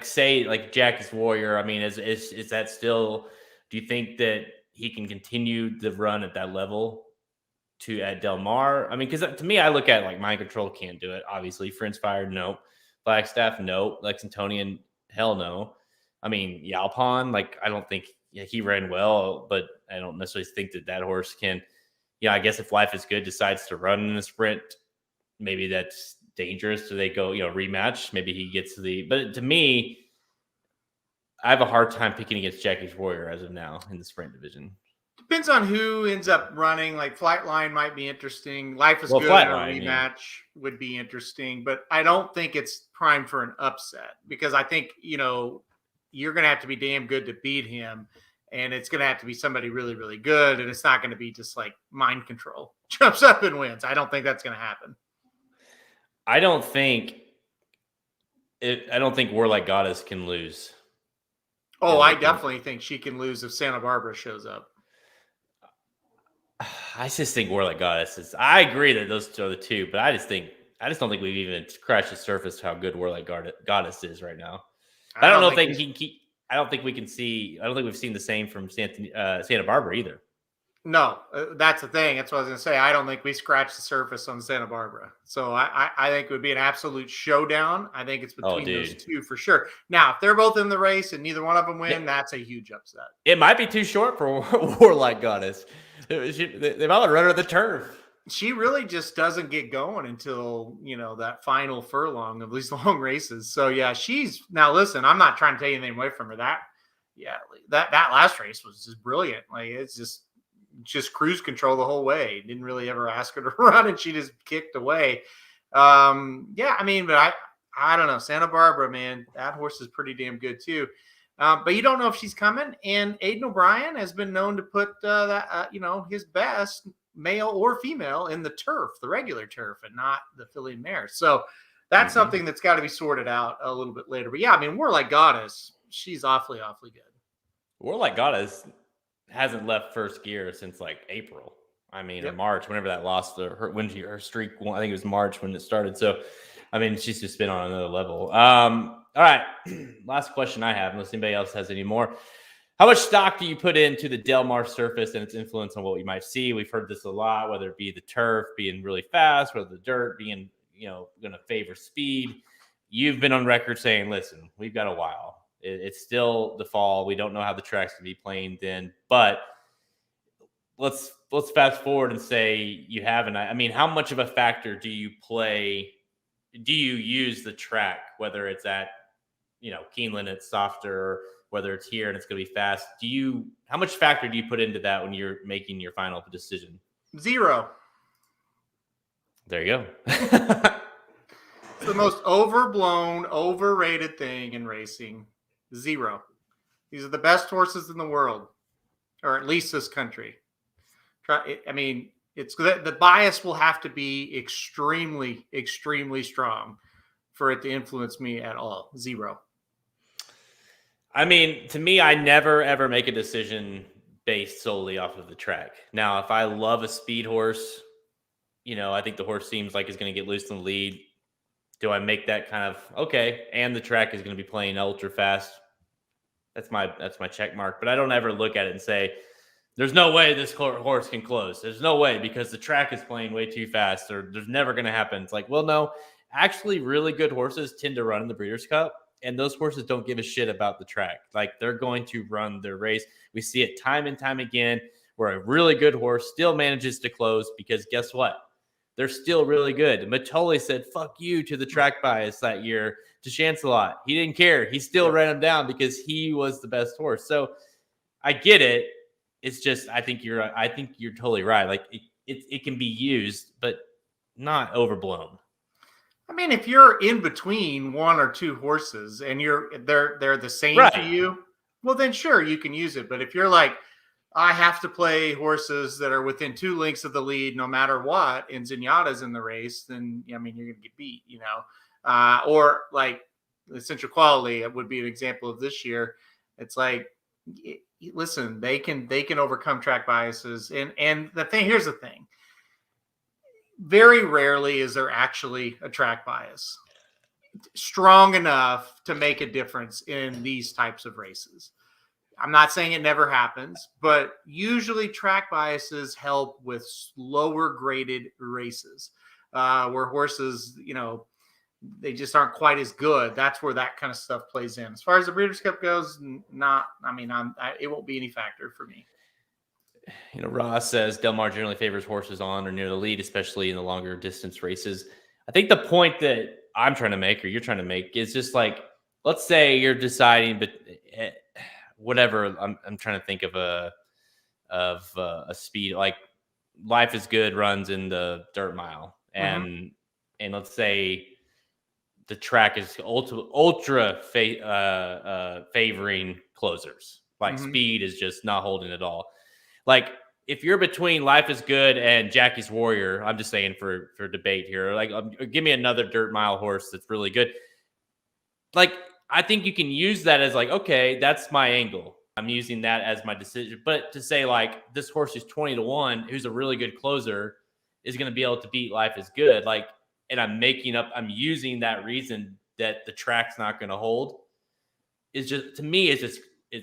say Jackie's Warrior? I mean, is that still? Do you think that he can continue the run at that level at Del Mar? I mean, because to me, I look at Mind Control can't do it. Obviously, Fringe Fire, no. Flagstaff, no. Lexingtonian, hell no. I mean, Yalpon, I don't think he ran well, but I don't necessarily think that horse can. I guess if Life is Good decides to run in a sprint, maybe that's dangerous. So they go, rematch. Maybe he gets but to me, I have a hard time picking against Jackie's Warrior as of now in the sprint division. Depends on who ends up running. Flightline might be interesting. Life is Good in a rematch would be interesting, but I don't think it's primed for an upset because I think, you're going to have to be damn good to beat him. And it's going to have to be somebody really, really good. And it's not going to be just Mind Control jumps up and wins. I don't think that's going to happen. I don't think Warlike Goddess can lose. Oh, I definitely think she can lose if Santa Barbara shows up. I just think Warlike Goddess is. I agree that those two are the two, but I just don't think we've even scratched the surface of how good Warlike Goddess is right now. I don't know if they can keep. I don't think we can see. I don't think we've seen the same from Santa Barbara either. No, that's the thing. That's what I was going to say. I don't think we scratched the surface on Santa Barbara. So I think it would be an absolute showdown. I think it's between those two for sure. Now, if they're both in the race and neither one of them win, that's a huge upset. It might be too short for Warlike Goddess. They might run her at the turf. She really just doesn't get going until, that final furlong of these long races. So, yeah, now listen, I'm not trying to take anything away from her. That last race was just brilliant. It's just cruise control the whole way. Didn't really ever ask her to run, and she just kicked away. But I don't know. Santa Barbara, man, that horse is pretty damn good too. But you don't know if she's coming. And Aidan O'Brien has been known to put his best, male or female, in the turf, the regular turf, and not the filly and mare. So that's something that's got to be sorted out a little bit later. But yeah, I mean, Warlike Goddess, she's awfully good. Warlike Goddess hasn't left first gear since April. I mean, in March, whenever that lost her streak, I think it was March when it started. So, I mean, she's just been on another level. All right. Last question I have, unless anybody else has any more. How much stock do you put into the Del Mar surface and its influence on what we might see? We've heard this a lot, whether it be the turf being really fast, whether the dirt being, going to favor speed. You've been on record saying, listen, we've got a while. It's still the fall. We don't know how the track's going to be playing then, but let's fast forward and say you haven't. I mean, how much of a factor do you use the track, whether it's at, Keeneland, it's softer, whether it's here and it's going to be fast? How much factor do you put into that when you're making your final decision? 0. There you go. It's the most overblown, overrated thing in racing. 0. These are the best horses in the world, or at least this country. It's the bias will have to be extremely, extremely strong for it to influence me at all. 0. I mean, to me, I never, ever make a decision based solely off of the track. Now, if I love a speed horse, I think the horse seems like it's going to get loose in the lead. Do I make that kind of, okay, and the track is going to be playing ultra fast? That's my check mark. But I don't ever look at it and say, there's no way this horse can close. There's no way because the track is playing way too fast, or there's never going to happen. It's well, no. Actually, really good horses tend to run in the Breeders' Cup. and those horses don't give a shit about the track. Like, they're going to run their race. We see it time and time again where a really good horse still manages to close because guess what? They're still really good. Matoli said, fuck you to the track bias that year to Chancelot. He didn't care. He still ran him down because he was the best horse. So I get it. It's just, I think you're totally right. Like, it can be used, but not overblown. I mean, if you're in between one or two horses and they're the same Right. to you, well, then sure, you can use it. But if you're like, I have to play horses that are within 2 lengths of the lead no matter what, and Zenyatta's in the race, then, I mean, you're going to get beat, or like Essential Quality would be an example of this year. It's like, listen, they can overcome track biases. And here's the thing. Very rarely is there actually a track bias strong enough to make a difference in these types of races. I'm not saying it never happens, but usually track biases help with lower graded races where horses, they just aren't quite as good. That's where that kind of stuff plays in. As far as the Breeders' Cup goes, it won't be any factor for me. Ross says Del Mar generally favors horses on or near the lead, especially in the longer distance races. I think the point that I'm trying to make, or you're trying to make, is just like, let's say you're deciding, but whatever. I'm trying to think of a speed, like Life is Good runs in the dirt mile, and let's say the track is ultra favoring closers. Like speed is just not holding at all. Like, if you're between Life is Good and Jackie's Warrior, I'm just saying for debate here, like, give me another dirt mile horse that's really good. Like, I think you can use that as like, okay, that's my angle. I'm using that as my decision. But to say like this horse who's 20-1, who's a really good closer, is going to be able to beat Life is Good. Like, and I'm using that reason that the track's not going to hold. Is just, to me, it's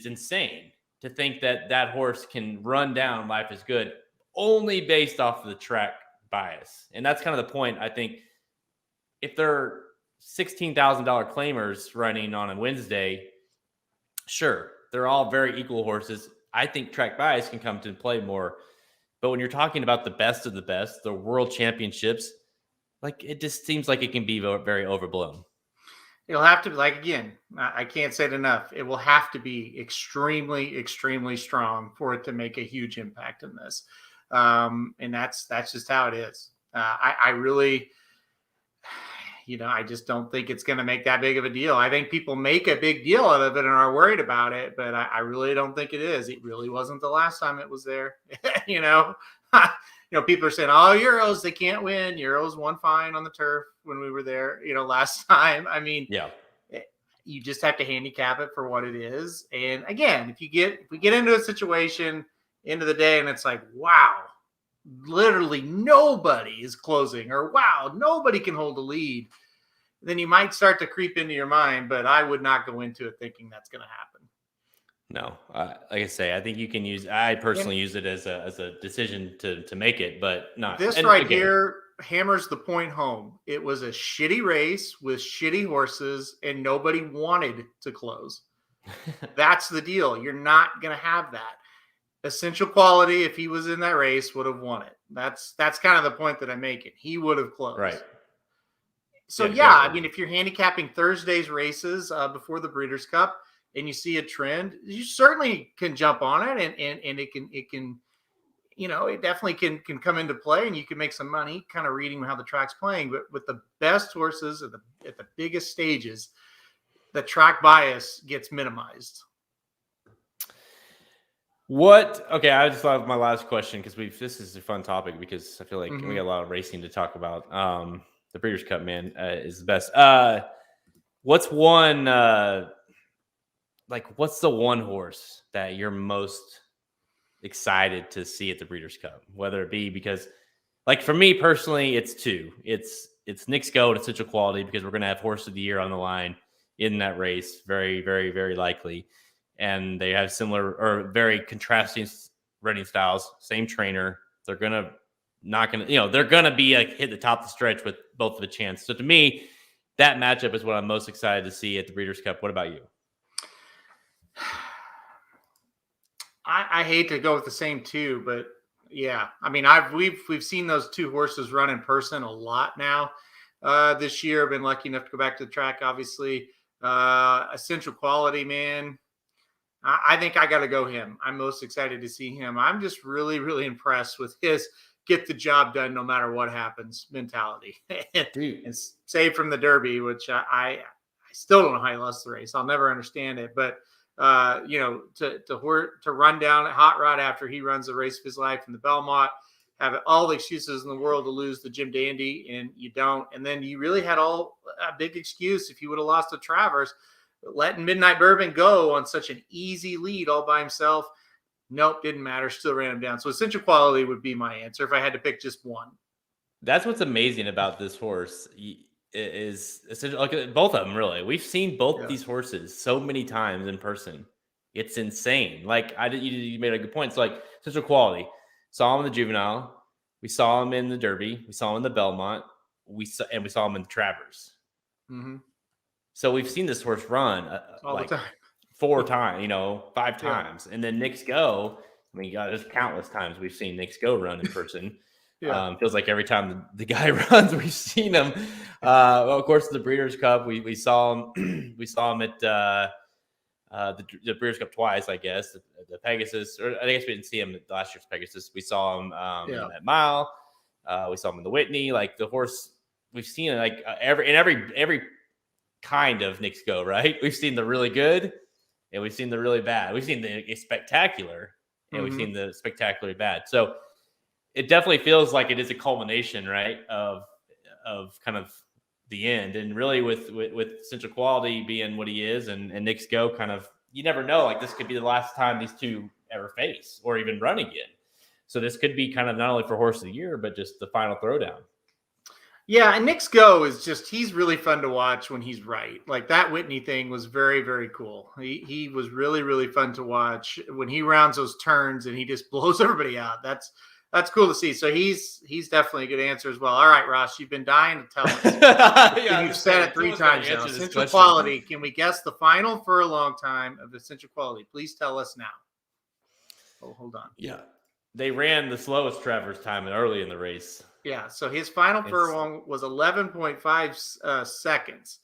insane to think that horse can run down Life is Good only based off of the track bias. And that's kind of the point. I think if they're $16,000 claimers running on a Wednesday, sure, they're all very equal horses. I think track bias can come to play more. But when you're talking about the best of the best, the world championships, like, it just seems like it can be very overblown. It'll have to be, like, again, I can't say it enough. It will have to be extremely, extremely strong for it to make a huge impact in this. And that's just how it is. I really, I just don't think it's going to make that big of a deal. I think people make a big deal out of it and are worried about it, but I really don't think it is. It really wasn't the last time it was there. People are saying, oh, Euros, they can't win. Euros won fine on the turf when we were there, last time. I mean, yeah, you just have to handicap it for what it is. And again, if we get into a situation end of the day and it's like, wow, literally nobody is closing, or wow, nobody can hold a lead, then you might start to creep into your mind, but I would not go into it thinking that's going to happen. No, like I say, I think you can I personally use it as a decision to make it, but not this. Here hammers the point home. It was a shitty race with shitty horses and nobody wanted to close. That's the deal. You're not going to have that. Essential Quality, if he was in that race, would have won it. That's kind of the point that I'm making. He would have closed. Right. So I mean, if you're handicapping Thursday's races before the Breeders' Cup and you see a trend, you certainly can jump on it, and it can it definitely can come into play, and you can make some money kind of reading how the track's playing. But with the best horses at the biggest stages, the track bias gets minimized. Okay, I just thought of my last question, because this is a fun topic, because I feel like we got a lot of racing to talk about. The Breeders' Cup, man, is the best. What's what's the one horse that you're most excited to see at the Breeders' Cup? Whether it be because, like, for me personally, it's two. It's Nick's Go and Essential Quality, because we're going to have Horse of the Year on the line in that race, very, very, very likely. And they have similar or very contrasting running styles, same trainer. They're going to be like hit the top of the stretch with both of a chance. So to me, that matchup is what I'm most excited to see at the Breeders' Cup. What about you? I hate to go with the same two, but yeah, I mean, we've seen those two horses run in person a lot now. This year, I've been lucky enough to go back to the track. Obviously, Essential Quality, man. I think I got to go him. I'm most excited to see him. I'm just really, really impressed with his get the job done no matter what happens mentality, and save from the Derby, which I still don't know how he lost the race. I'll never understand it, but to run down a hot rod after he runs the race of his life in the Belmont, have all the excuses in the world to lose the Jim Dandy, and you don't. And then you really had a big excuse if you would have lost to Travers, letting Midnight Bourbon go on such an easy lead all by himself. Nope, didn't matter. Still ran him down. So Essential Quality would be my answer if I had to pick just one. That's what's amazing about this horse. Is essentially like both of them. Really, we've seen both these horses so many times in person. It's insane. Like you made a good point. It's like Essential Quality. Saw him in the Juvenile. We saw him in the Derby. We saw him in the Belmont. We saw him in the Travers. Mm-hmm. So we've seen this horse run all like the time. 4 times, 5 times, and then Knicks Go. I mean, God, there's countless times we've seen Knicks Go run in person. Feels like every time the guy runs, we've seen him. Well, of course, the Breeders' Cup, we saw him. We saw him at the Breeders' Cup twice, I guess. The Pegasus, or I guess we didn't see him at last year's Pegasus. We saw him at Mile. We saw him in the Whitney. Like the horse, we've seen it like every kind of Knicks Go, right? We've seen the really good, and we've seen the really bad. We've seen the spectacular, and we've seen the spectacularly bad. So it definitely feels like it is a culmination, right, of kind of the end. And really with Essential Quality being what he is, and Knicks Go, kind of, you never know, like this could be the last time these two ever face or even run again. So this could be kind of not only for horse of the year, but just the final throwdown. Yeah, and Knicks Go is he's really fun to watch when he's right. Like that Whitney thing was very, very cool. He was really, really fun to watch when he rounds those turns and he just blows everybody out. That's cool to see. So he's definitely a good answer as well. All right, Ross, you've been dying to tell us. You've said it 3 times now. Essential Quality. Can we guess the final for a long time of Essential Quality? Please tell us now. Oh, hold on. Yeah. They ran the slowest Travers time early in the race. Yeah, so his final furlong was 11.5 seconds.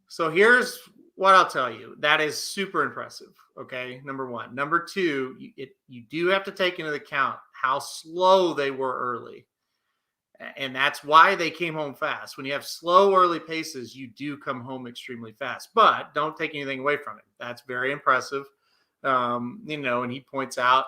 So here's what I'll tell you. That is super impressive, okay? Number one. Number two, you do have to take into account how slow they were early. And that's why they came home fast. When you have slow early paces, you do come home extremely fast. But don't take anything away from it. That's very impressive. And he points out,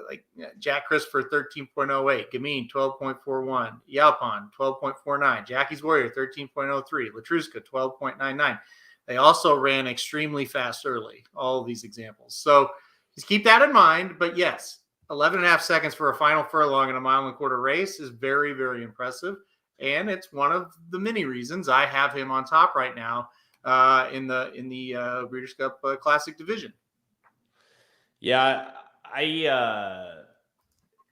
like Jack Christopher 13.08, Gamine 12.41, Yalpon 12.49, Jackie's Warrior 13.03, Latruska 12.99. They also ran extremely fast early, all of these examples. So just keep that in mind. But yes, 11.5 seconds for a final furlong in a 1.25 mile race is very, very impressive. And it's one of the many reasons I have him on top right now in the Breeders' Cup Classic division. Yeah,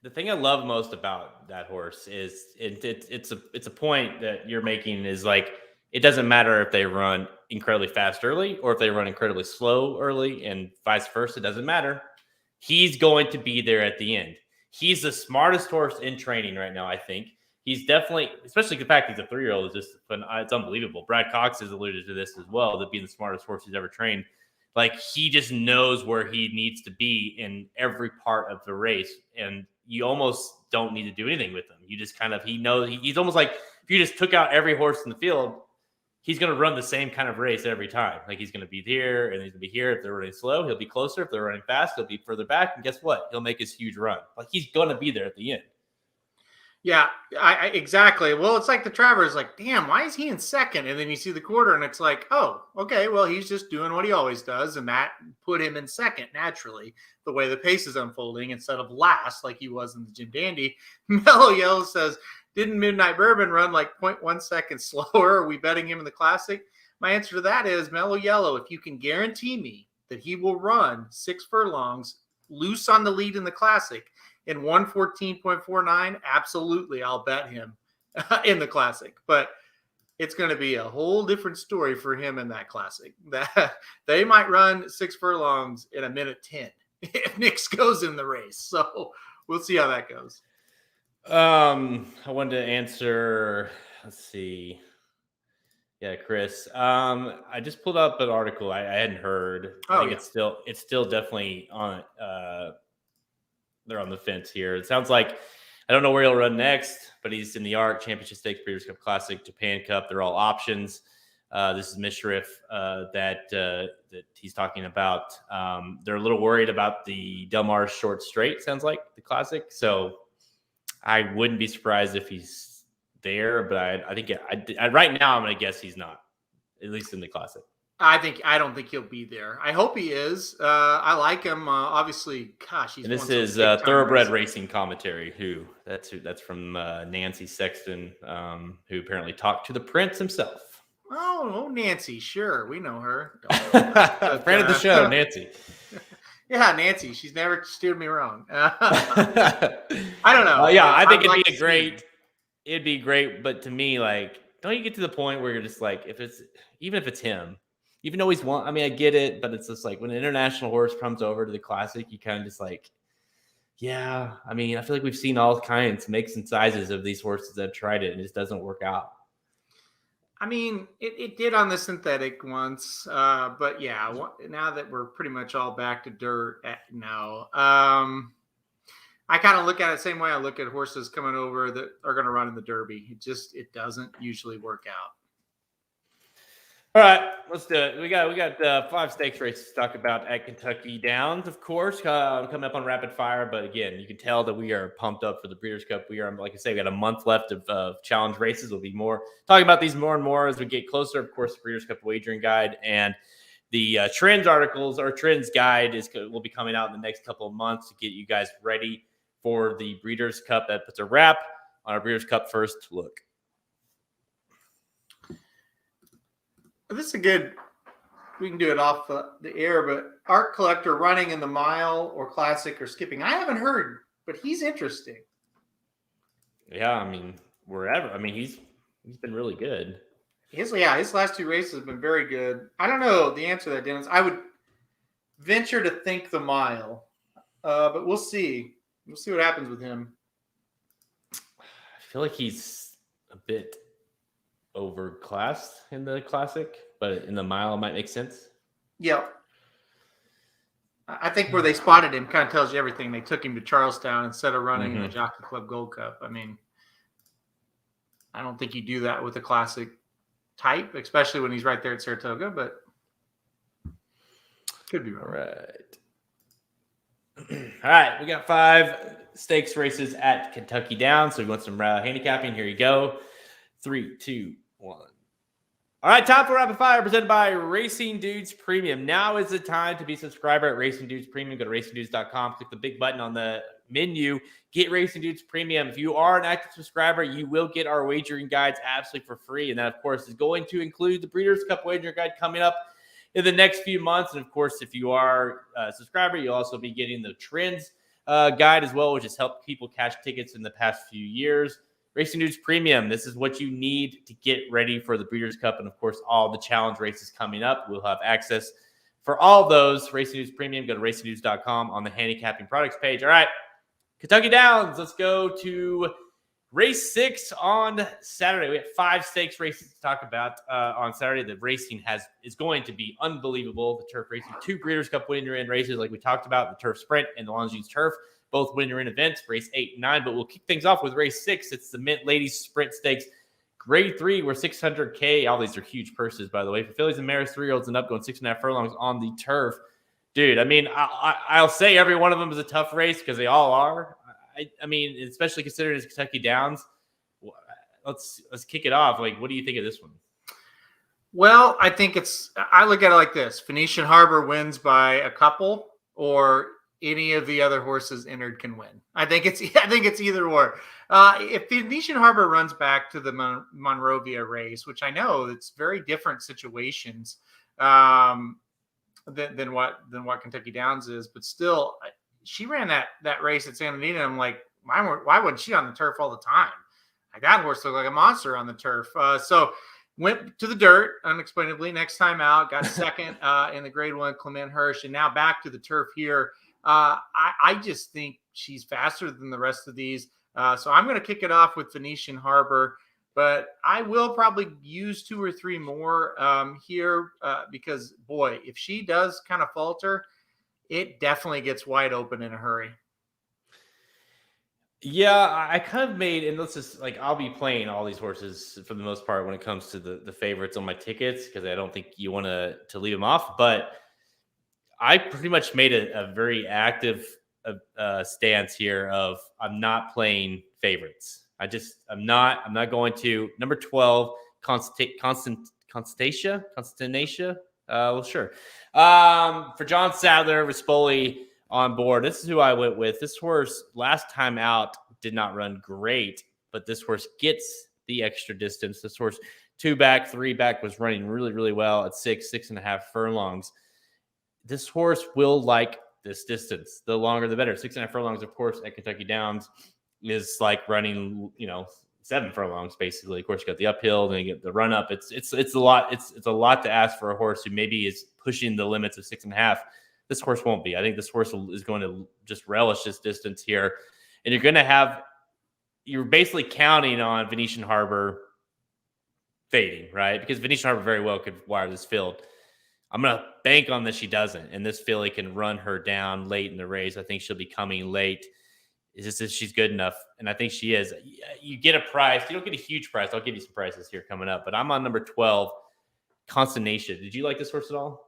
the thing I love most about that horse is it's a point that you're making is like, it doesn't matter if they run incredibly fast early or if they run incredibly slow early, and vice versa. It doesn't matter. He's going to be there at the end. He's the smartest horse in training right now, I think. He's definitely, especially the fact he's a 3-year-old, is just it's unbelievable. Brad Cox has alluded to this as well, that being the smartest horse he's ever trained. Like, he just knows where he needs to be in every part of the race, and you almost don't need to do anything with him. You just kind of, he knows, he's almost like if you just took out every horse in the field, he's going to run the same kind of race every time. Like, he's going to be here and he's going to be here. If they're running slow, he'll be closer. If they're running fast, he'll be further back. And guess what? He'll make his huge run. Like, he's going to be there at the end. Yeah, exactly. Well, it's like the Travers, like, damn, why is he in second? And then you see the quarter and it's like, oh, okay, well, he's just doing what he always does. And that put him in second naturally, the way the pace is unfolding, instead of last like he was in the Jim Dandy. Mellow Yellow says, didn't Midnight Bourbon run like 0.1 seconds slower? Are we betting him in the Classic? My answer to that is Mellow Yellow. If you can guarantee me that he will run 6 furlongs loose on the lead in the Classic in 114.49, absolutely, I'll bet him in the Classic. But it's going to be a whole different story for him in that classic. That they might run 6 furlongs in a minute 10 if Nix goes in the race. So we'll see how that goes. I wanted to answer. Let's see. Yeah, Chris. I just pulled up an article I hadn't heard. I think it's still definitely on. They're on the fence here. It sounds like I don't know where he'll run next, but he's in the ARC Championship Stakes, Breeders' Cup Classic, Japan Cup. They're all options. This is Mishriff that he's talking about. They're a little worried about the Del Mar Short Straight. Sounds like the Classic. So I wouldn't be surprised if he's there, but I think right now I'm going to guess he's not, at least in the Classic. I don't think he'll be there. I hope he is. I like him. Obviously, gosh, he's. And this is Thoroughbred Racing Commentary. That's from Nancy Sexton, who apparently talked to the Prince himself. Oh, Nancy, sure, we know her. Friend of the show, Nancy. Yeah, Nancy. She's never steered me wrong. I don't know. Yeah, I think it'd be great. But to me, like, don't you get to the point where you're just like, even if it's him. Even though I get it, but it's just like when an international horse comes over to the Classic, you kind of just like, yeah. I mean, I feel like we've seen all kinds, makes and sizes of these horses that have tried it, and it just doesn't work out. I mean, it did on the synthetic once, but yeah, now that we're pretty much all back to dirt now, I kind of look at it the same way I look at horses coming over that are going to run in the Derby. It doesn't usually work out. All right, let's do it. We got 5 stakes races to talk about at Kentucky Downs, of course, coming up on rapid fire. But again, you can tell that we are pumped up for the Breeders' Cup. We are, like I say, we got a month left of challenge races. We'll be talking about these more and more as we get closer. Of course, the Breeders' Cup wagering guide and the trends articles or trends guide will be coming out in the next couple of months to get you guys ready for the Breeders' Cup. That puts a wrap on our Breeders' Cup first look. This is we can do it off the air, but Art Collector running in the mile or Classic or skipping. I haven't heard, but he's interesting. Yeah, I mean, wherever. I mean, he's been really good. His last 2 races have been very good. I don't know the answer to that, Dennis. I would venture to think the mile, but we'll see. We'll see what happens with him. I feel like he's a bit overclassed in the Classic, but in the mile it might make sense. Yeah. I think where they spotted him kind of tells you everything. They took him to Charlestown instead of running the Jockey Club Gold Cup. I mean, I don't think you do that with a Classic type, especially when he's right there at Saratoga, but could be wrong. All right, we got 5 stakes races at Kentucky Downs. So we want some handicapping. Here you go. 3, 2, 1. All right, time for rapid fire presented by Racing Dudes Premium. Now is the time to be a subscriber at Racing Dudes Premium. Go to racingdudes.com, click the big button on the menu, get Racing Dudes Premium. If you are an active subscriber, you will get our wagering guides absolutely for free. And that, of course, is going to include the Breeders' Cup wagering guide coming up in the next few months. And, of course, if you are a subscriber, you'll also be getting the trends guide as well, which has helped people cash tickets in the past few years. Racing Dudes Premium, this is what you need to get ready for the Breeders' Cup and, of course, all the challenge races coming up. We'll have access for all those. Racing Dudes Premium, go to racingdudes.com on the handicapping products page. All right, Kentucky Downs, let's go to race 6 on Saturday. We have 5 stakes races to talk about on Saturday. The racing is going to be unbelievable. The turf racing, 2 Breeders' Cup winner-in races like we talked about, the Turf Sprint and the Longines Turf. Both winner-in events, race 8 and 9. But we'll kick things off with race 6. It's the Mint Ladies Sprint Stakes, grade 3, where $600K. All these are huge purses, by the way. For fillies and mares, 3-year-olds and up, going 6.5 furlongs on the turf. Dude, I mean, I'll say every one of them is a tough race because they all are. I mean, especially considering it's Kentucky Downs. Let's kick it off. Like, what do you think of this one? Well, I look at it like this: Phoenician Harbor wins by a couple, or any of the other horses entered can win. I think it's either or. If Phoenician Harbor runs back to the Monrovia race, which I know it's very different situations than what Kentucky Downs is, but still, she ran that race at Santa Anita. I'm like, why wasn't she on the turf all the time? Like, that horse looked like a monster on the turf. So Went to the dirt unexplainably. Next time out, got second in the Grade 1 Clement Hirsch, and now back to the turf here. I just think she's faster than the rest of these. So I'm going to kick it off with Venetian Harbor, but I will probably use 2 or 3 more here because, boy, if she does kind of falter, it definitely gets wide open in a hurry. Yeah, I kind of made, and let's just like, I'll be playing all these horses for the most part when it comes to the favorites on my tickets because I don't think you want to leave them off. But I pretty much made a very active stance here of I'm not playing favorites. I'm not going to number 12 Constantia. Well, sure. For John Sadler, Rispoli on board. This is who I went with. This horse last time out did not run great, but this horse gets the extra distance. This horse 2 back, 3 back was running really, really well at 6.5 furlongs. This horse will like this distance. The longer, the better. 6.5 furlongs, of course, at Kentucky Downs is like running, 7 furlongs basically. Of course, you got the uphill, then you get the run up. It's a lot. It's a lot to ask for a horse who maybe is pushing the limits of 6.5. This horse won't be. I think this horse is going to just relish this distance here, and you're basically counting on Venetian Harbor fading, right? Because Venetian Harbor very well could wire this field. I'm going to bank on that she doesn't, and this filly can run her down late in the race. I think she'll be coming late. It's just that she's good enough, and I think she is. You get a price. You don't get a huge price. I'll give you some prices here coming up, but I'm on number 12, Consternation. Did you like this horse at all?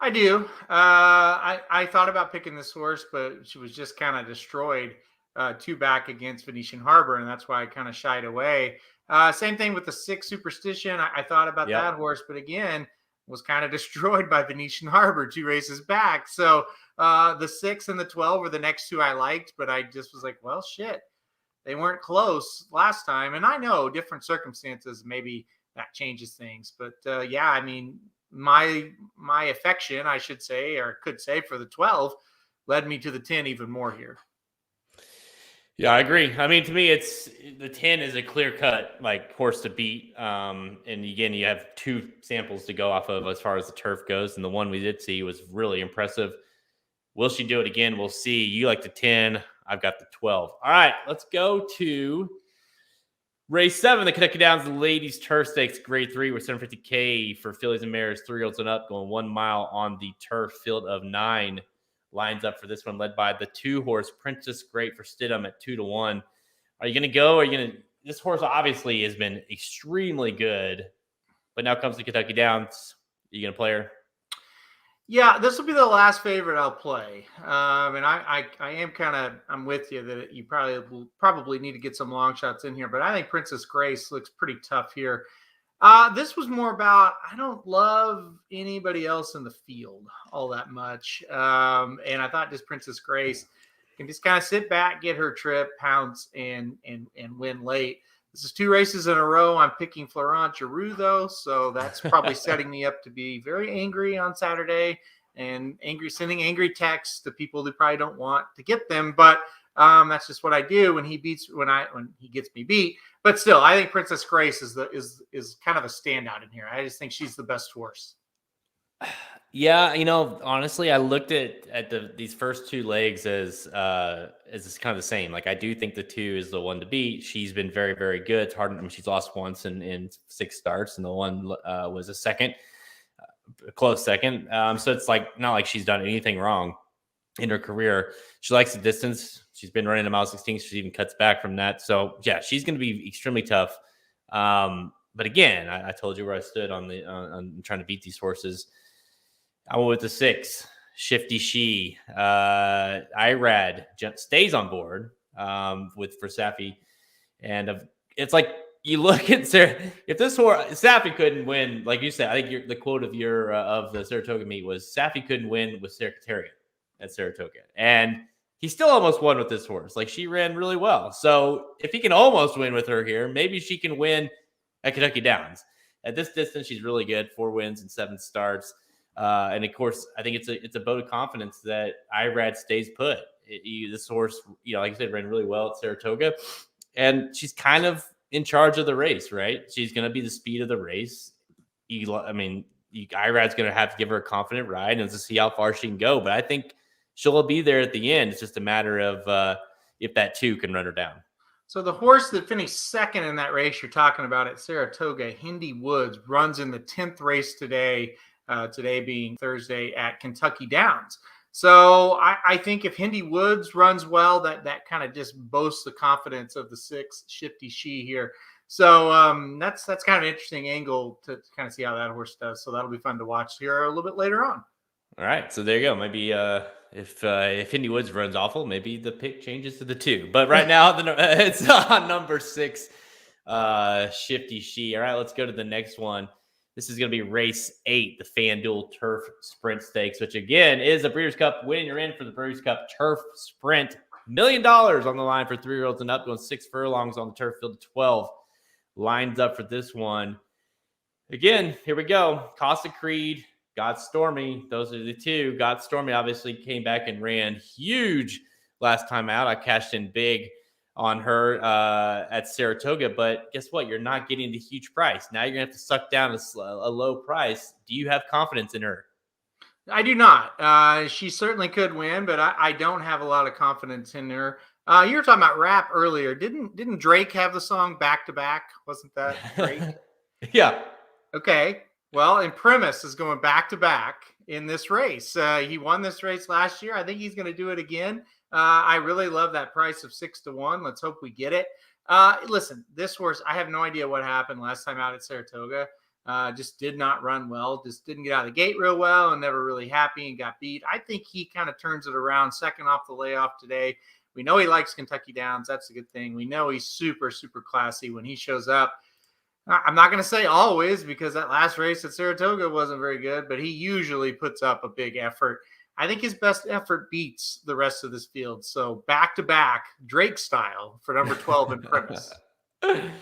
I do. I thought about picking this horse, but she was just kind of destroyed 2 back against Venetian Harbor, and that's why I kind of shied away. Same thing with the 6 Superstition. I thought about that horse, but again, was kind of destroyed by Venetian Harbor 2 races back. So the 6 and the 12 were the next 2 I liked, but I just was like, well, shit, they weren't close last time. And I know different circumstances, maybe that changes things. But yeah, I mean, my affection, I should say, or could say, for the 12 led me to the 10 even more here. Yeah, I agree. I mean, to me, it's the 10 is a clear cut like horse to beat. And again, you have 2 samples to go off of as far as the turf goes, and the one we did see was really impressive. Will she do it again? We'll see. You like the 10. I've got the 12. All right, let's go to race 7, the Kentucky Downs Ladies Turf Stakes, Grade 3 with $750K for fillies and mares, 3-year-olds and up, going 1 mile on the turf. Field of 9 lines up for this one, led by the 2-horse Princess Great for Stidham at 2-1. Are you going to go? Are you going to? This horse obviously has been extremely good, but now comes to Kentucky Downs. Are you going to play her? Yeah, this will be the last favorite I'll play. And I am I'm with you that you probably need to get some long shots in here, but I think Princess Grace looks pretty tough here. This was more about, I don't love anybody else in the field all that much. And I thought just Princess Grace can just kind of sit back, get her trip, pounce, and win late. This is 2 races in a row. I'm picking Florent Giroux, though, so that's probably setting me up to be very angry on Saturday and sending angry texts to people who probably don't want to get them. But that's just what I do when he gets me beat. But still, I think Princess Grace is kind of a standout in here. I just think she's the best horse. Yeah, honestly, I looked at these first 2 legs as kind of the same. Like, I do think the 2 is the one to beat. She's been very, very good. It's hard. I mean, she's lost once in 6 starts, and the one was a close second. So it's like not like she's done anything wrong in her career. She likes the distance. She's been running a mile 16. She even cuts back from that. So yeah, she's going to be extremely tough. But again, I told you where I stood on trying to beat these horses. I went with the 6, Shifty She. Irad stays on board for Safi. And it's like, you look at Sarah, if this horse, Safi couldn't win, like you said, I think the quote of the Saratoga meet was, Safi couldn't win with Secretariat at Saratoga. And he still almost won with this horse. Like, she ran really well. So if he can almost win with her here, maybe she can win at Kentucky Downs. At this distance, she's really good. 4 wins and 7 starts. And of course, I think it's a vote of confidence that Irad stays put. This horse, like I said, ran really well at Saratoga, and she's kind of in charge of the race, right? She's going to be the speed of the race. Irad's going to have to give her a confident ride and to see how far she can go. But I think she'll be there at the end. It's just a matter of if that 2 can run her down. So the horse that finished second in that race you're talking about at Saratoga, Hindi Woods, runs in the 10th race today, today being Thursday at Kentucky Downs. So I think if Hindi Woods runs well, that kind of just boasts the confidence of the 6 Shifty She here. So that's kind of an interesting angle to kind of see how that horse does. So that'll be fun to watch here a little bit later on. All right, so there you go. Maybe if Hindi Woods runs awful, maybe the pick changes to the 2. But right now, it's on number 6, Shifty She. All right, let's go to the next one. This is going to be race 8, the FanDuel Turf Sprint Stakes, which again is a Breeders' Cup win. You're in for the Breeders' Cup Turf Sprint. $1 million on the line for 3-year-olds and up, going 6 furlongs on the turf field. 12 lines up for this one. Again, here we go. Casa Creed, Got Stormy. Those are the 2. Got Stormy obviously came back and ran huge last time out. I cashed in big on her at Saratoga, but guess what? You're not getting the huge price. Now you're going to have to suck down a low price. Do you have confidence in her? I do not. She certainly could win, but I don't have a lot of confidence in her. You were talking about rap earlier. Didn't Drake have the song Back to Back? Wasn't that Drake? Yeah. Okay. Well, and Primus is going back to back in this race. He won this race last year. I think he's going to do it again. I really love that price of 6-1. Let's hope we get it. Listen, this horse, I have no idea what happened last time out at Saratoga. Just did not run well. Just didn't get out of the gate real well and never really happy and got beat. I think he kind of turns it around second off the layoff today. We know he likes Kentucky Downs. That's a good thing. We know he's super, super classy when he shows up. I'm not going to say always because that last race at Saratoga wasn't very good, but he usually puts up a big effort. I think his best effort beats the rest of this field. So back-to-back, Drake style for number 12 in Primus. I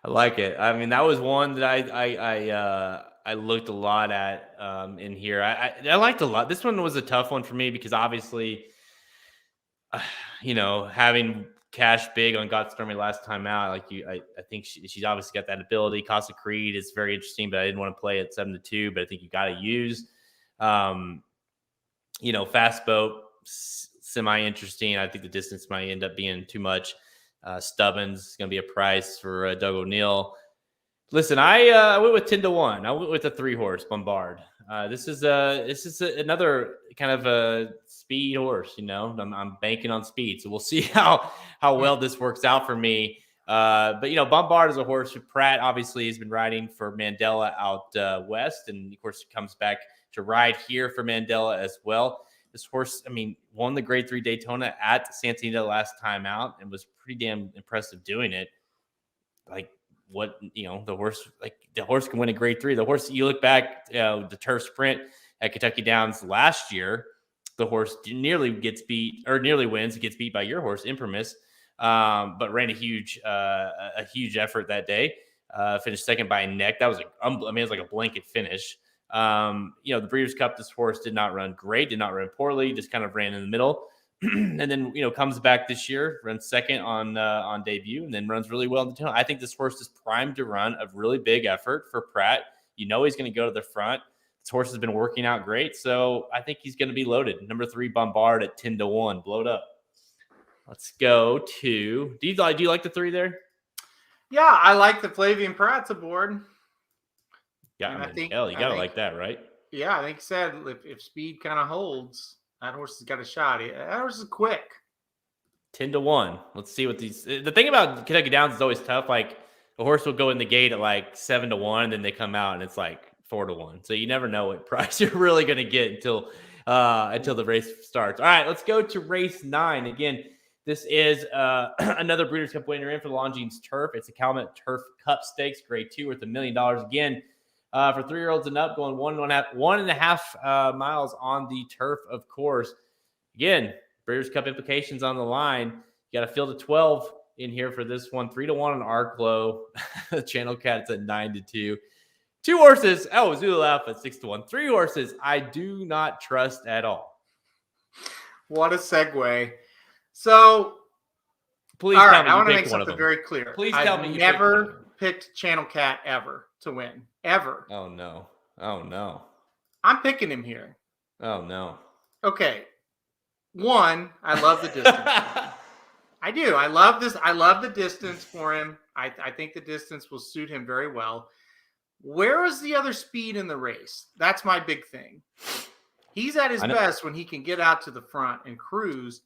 like it. I mean, that was one that I looked a lot at in here. I liked a lot. This one was a tough one for me because obviously, having cash big on Got Stormy last time out, I think she's obviously got that ability. Casa Creed is very interesting, but I didn't want to play at 7-2. But I think you got to use. Fast boat, semi-interesting. I think the distance might end up being too much. Stubbins is going to be a price for Doug O'Neill. Listen, I went with 10-1. I went with a 3-horse Bombard. This is another kind of a speed horse. I'm banking on speed, so we'll see how well this works out for me. But Bombard is a horse who Pratt obviously has been riding for Mandela out west, and of course comes back to ride here for Mandela as well. This horse, won the Grade 3 Daytona at Santa Anita last time out and was pretty damn impressive doing it. The horse can win a Grade 3. The horse, you look back, the turf sprint at Kentucky Downs last year, the horse nearly gets beat or nearly wins. It gets beat by your horse, Imprimis, but ran a huge effort that day. Finished second by a neck. That was it was like a blanket finish. The Breeders' Cup, this horse did not run great, did not run poorly, just kind of ran in the middle. And then, comes back this year, runs second on debut, and then runs really well in the tunnel. I think this horse is primed to run a really big effort for Pratt. He's going to go to the front. This horse has been working out great, so I think he's going to be loaded. Number 3, Bombard at 10-1, blowed up. Let's go to. Do you like the 3 there? Yeah, I like the Flavian Pratt's aboard. Yeah, I think you gotta like that, right? Yeah, I think he said if speed kind of holds, that horse has got a shot. That horse is quick. 10-1. Let's see what these. The thing about Kentucky Downs is always tough. Like a horse will go in the gate at 7-1, and then they come out and it's 4-1. So you never know what price you're really going to get until the race starts. All right, let's go to race 9. Again, this is another Breeders' Cup winner in for the Longines Turf. It's a Calumet Turf Cup Stakes, Grade 2, worth $1 million. Again, for 3-year-olds and up, going 1.5 miles on the turf, of course. Again, Breeders' Cup implications on the line. You got a field of 12 in here for this one. 3-1 on Arklow. Channel Cat's at 9-2. 2 horses. Oh, Zulu Alpha at 6-1. 3 horses I do not trust at all. What a segue. So Please All tell right, me I you want to make picked one of something them. very clear. Please tell I've me you picked one of them. never picked Channel Cat ever to win. Ever. Oh no. Oh no. I'm picking him here. Oh no. Okay. One, I love the distance. I do. I love this. I love the distance for him. I think the distance will suit him very well. Where is the other speed in the race? That's my big thing. He's at his best when he can get out to the front and cruise.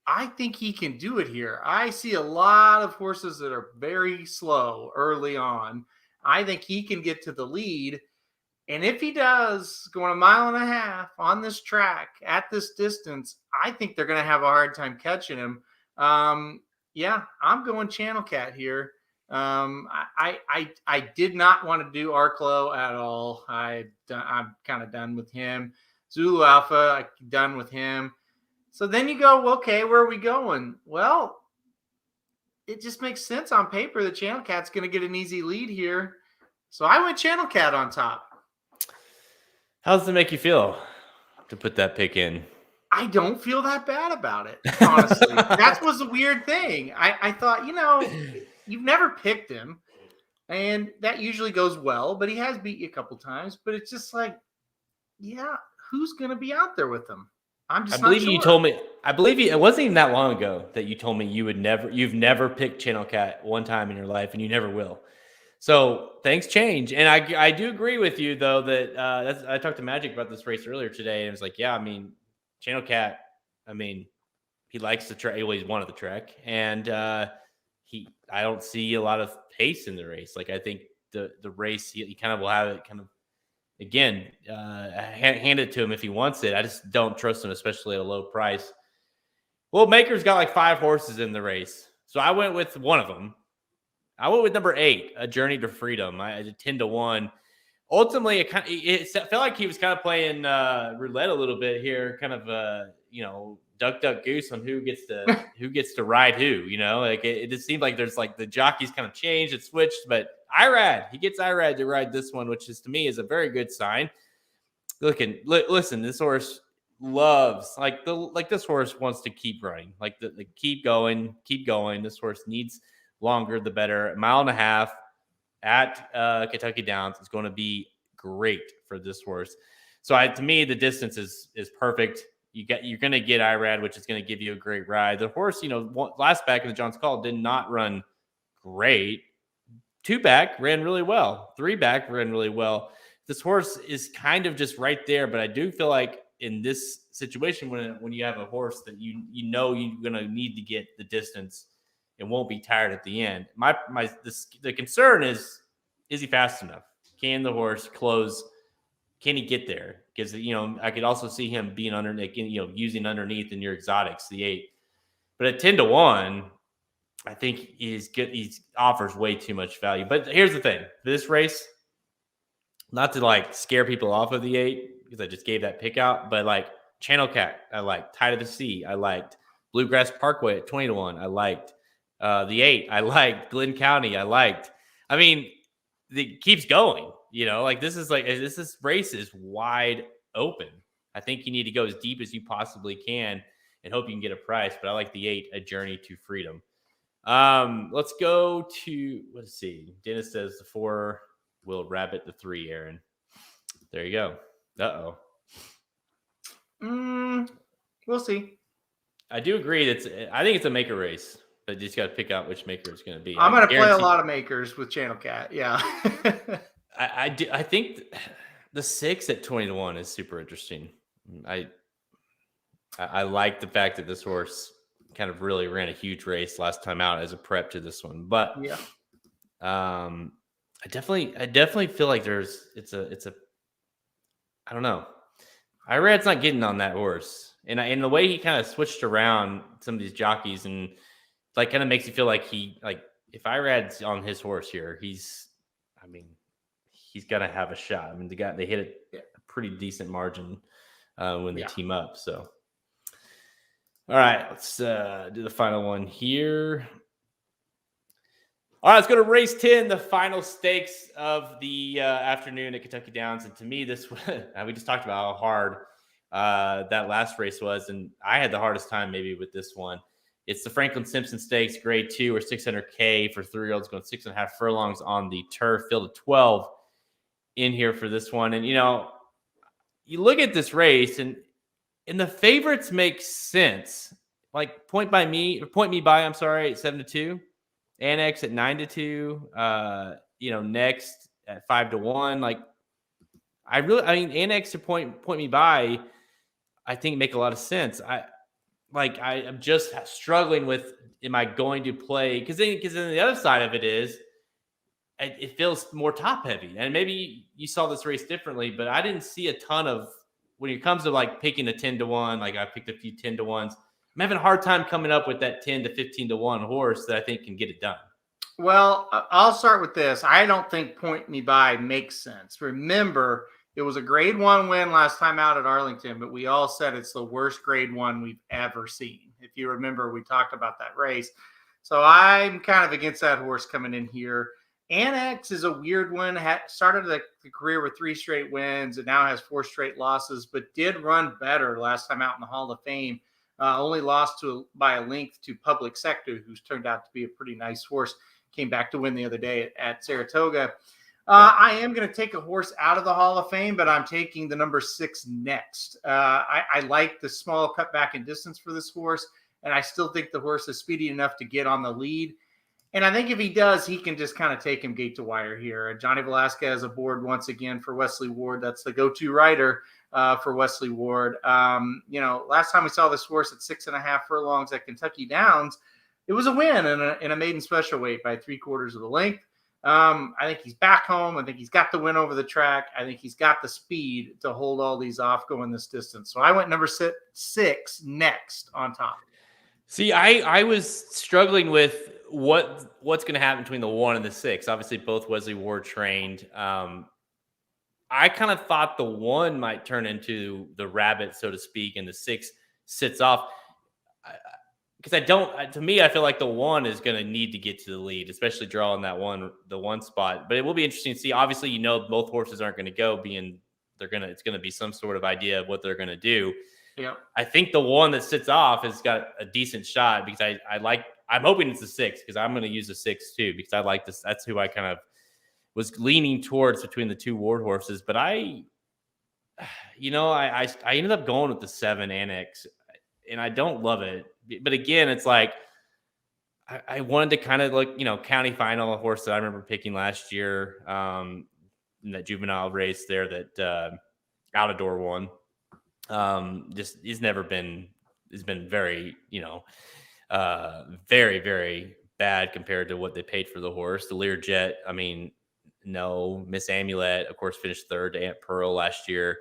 I think he can do it here. I see a lot of horses that are very slow early on. I think he can get to the lead. And if he does, going 1.5 miles on this track at this distance, I think they're going to have a hard time catching him. Yeah, I'm going Channel Cat here. I did not want to do Arklow at all. I'm kind of done with him. Zulu Alpha, I'm done with him. So then you go, okay, where are we going? Well, it just makes sense on paper that Channel Cat's going to get an easy lead here. So I went Channel Cat on top. How does it make you feel to put that pick in? I don't feel that bad about it, honestly. That was a weird thing. I thought, you've never picked him, and that usually goes well, but he has beat you a couple times. But it's just like, yeah, who's going to be out there with him? I'm just not sure. You told me, it wasn't even that long ago that you told me you've never picked Channel Cat one time in your life, and you never will. So things change. And I do agree with you, though, that I talked to Magic about this race earlier today, and it was like, yeah, I mean, Channel Cat, I mean, he likes the track. He's wanted the track, and I don't see a lot of pace in the race. Like, I think the race, he kind of will have it kind of, again, hand it to him if he wants it. I just don't trust him, especially at a low price. Well, Maker's got like 5 horses in the race, so I went with one of them. I went with number 8, A Journey to Freedom. I did 10-1. Ultimately, it felt like he was kind of playing roulette a little bit here, kind of duck goose on who gets to ride who. Like it just seemed like there's like the jockeys kind of changed and switched, but he gets Irad to ride this one, which is to me is a very good sign. Listen, this horse loves this horse wants to keep running, keep going. This horse needs longer the better. 1.5 miles at Kentucky Downs is going to be great for this horse. So to me, the distance is perfect. You're going to get Irad, which is going to give you a great ride. The horse, last back in the John's Call did not run great. 2 back ran really well. 3 back ran really well. This horse is kind of just right there, but I do feel like in this situation, when you have a horse that you're going to need to get the distance and won't be tired at the end. The concern is he fast enough? Can the horse close? Can he get there? Because I could also see him being underneath, using underneath in your exotics, the 8. But at 10-1, I think he's good. He offers way too much value. But here's the thing: this race, not to scare people off of the 8 because I just gave that pick out, but Channel Cat, I liked. Tide of the Sea, I liked. Bluegrass Parkway at 20-1, I liked. The 8, I liked. Glen County, I liked. I mean, it keeps going. This race is wide open. I think you need to go as deep as you possibly can and hope you can get a price. But I like the 8, A Journey to Freedom. Let's go to, let's see. Dennis says the 4 will rabbit the 3, Aaron. There you go. Uh-oh. We'll see. I do agree. I think it's a maker race. But you just got to pick out which maker it's going to be. I'm going to play a lot of makers with Channel Cat. Yeah. I think the 6 at 20-1 is super interesting. I like the fact that this horse kind of really ran a huge race last time out as a prep to this one. But yeah, I definitely feel like it's a I don't know. Irad's not getting on that horse, and the way he kind of switched around some of these jockeys and kind of makes you feel like if Irad's on his horse here, he's gonna have a shot. I mean, they hit a pretty decent margin when they team up. So, all right, let's do the final one here. All right, let's go to race 10, the final stakes of the afternoon at Kentucky Downs. And to me, this we just talked about how hard that last race was, and I had the hardest time maybe with this one. It's the Franklin Simpson Stakes, grade 2 or 600K for 3-year-olds going 6.5 furlongs on the turf. Field of 12 in here for this one. And, you look at this race and the favorites make sense. Like Point Me By, I'm sorry, at 7-2. Annex at 9-2. Next at 5-1. Like, Annex to Point Me By, I think make a lot of sense. I'm just struggling with, am I going to play? Because then the other side of it is, it feels more top heavy. And maybe you saw this race differently, but I didn't see a ton of, when it comes to like picking a 10-1, like I picked a few 10-1s. I'm having a hard time coming up with that 10 to 15-1 horse that I think can get it done. Well, I'll start with this. I don't think Point Me By makes sense. Remember, it was a grade 1 win last time out at Arlington, but we all said it's the worst grade 1 we've ever seen. If you remember, we talked about that race. So I'm kind of against that horse coming in here. Annex is a weird one. Started the career with 3 straight wins and now has 4 straight losses, but did run better last time out in the Hall of Fame. Only lost by a length to Public Sector, who's turned out to be a pretty nice horse. Came back to win the other day at Saratoga. I am going to take a horse out of the Hall of Fame, but I'm taking the number 6 next. I like the small cutback in distance for this horse, and I still think the horse is speedy enough to get on the lead. And I think if he does, he can just kind of take him gate to wire here. Johnny Velasquez aboard once again for Wesley Ward. That's the go-to rider for Wesley Ward. Last time we saw this horse at 6.5 furlongs at Kentucky Downs, it was a win in a maiden special weight by 3/4 of the length. I think he's back home. I think he's got the win over the track. I think he's got the speed to hold all these off going this distance. So I went number 6 next on top. See, I was struggling with what's going to happen between the 1 and the 6. Obviously, both Wesley Ward trained. I kind of thought the 1 might turn into the rabbit, so to speak, and the 6 sits off. Because to me, I feel like the 1 is going to need to get to the lead, especially drawing the one spot. But it will be interesting to see. Obviously, both horses aren't going to go, it's going to be some sort of idea of what they're going to do. Yeah. I think the 1 that sits off has got a decent shot because I'm hoping it's the 6 because I'm going to use the 6 too because I like this. That's who I kind of was leaning towards between the 2 Ward horses. But I ended up going with the 7 Annex, and I don't love it. But again, it's like I wanted to kind of look, county final, a horse that I remember picking last year in that juvenile race there that Outador won. Just he's been very, very, very bad compared to what they paid for the horse. The Learjet, no. Miss Amulet, of course, finished 3rd to Aunt Pearl last year.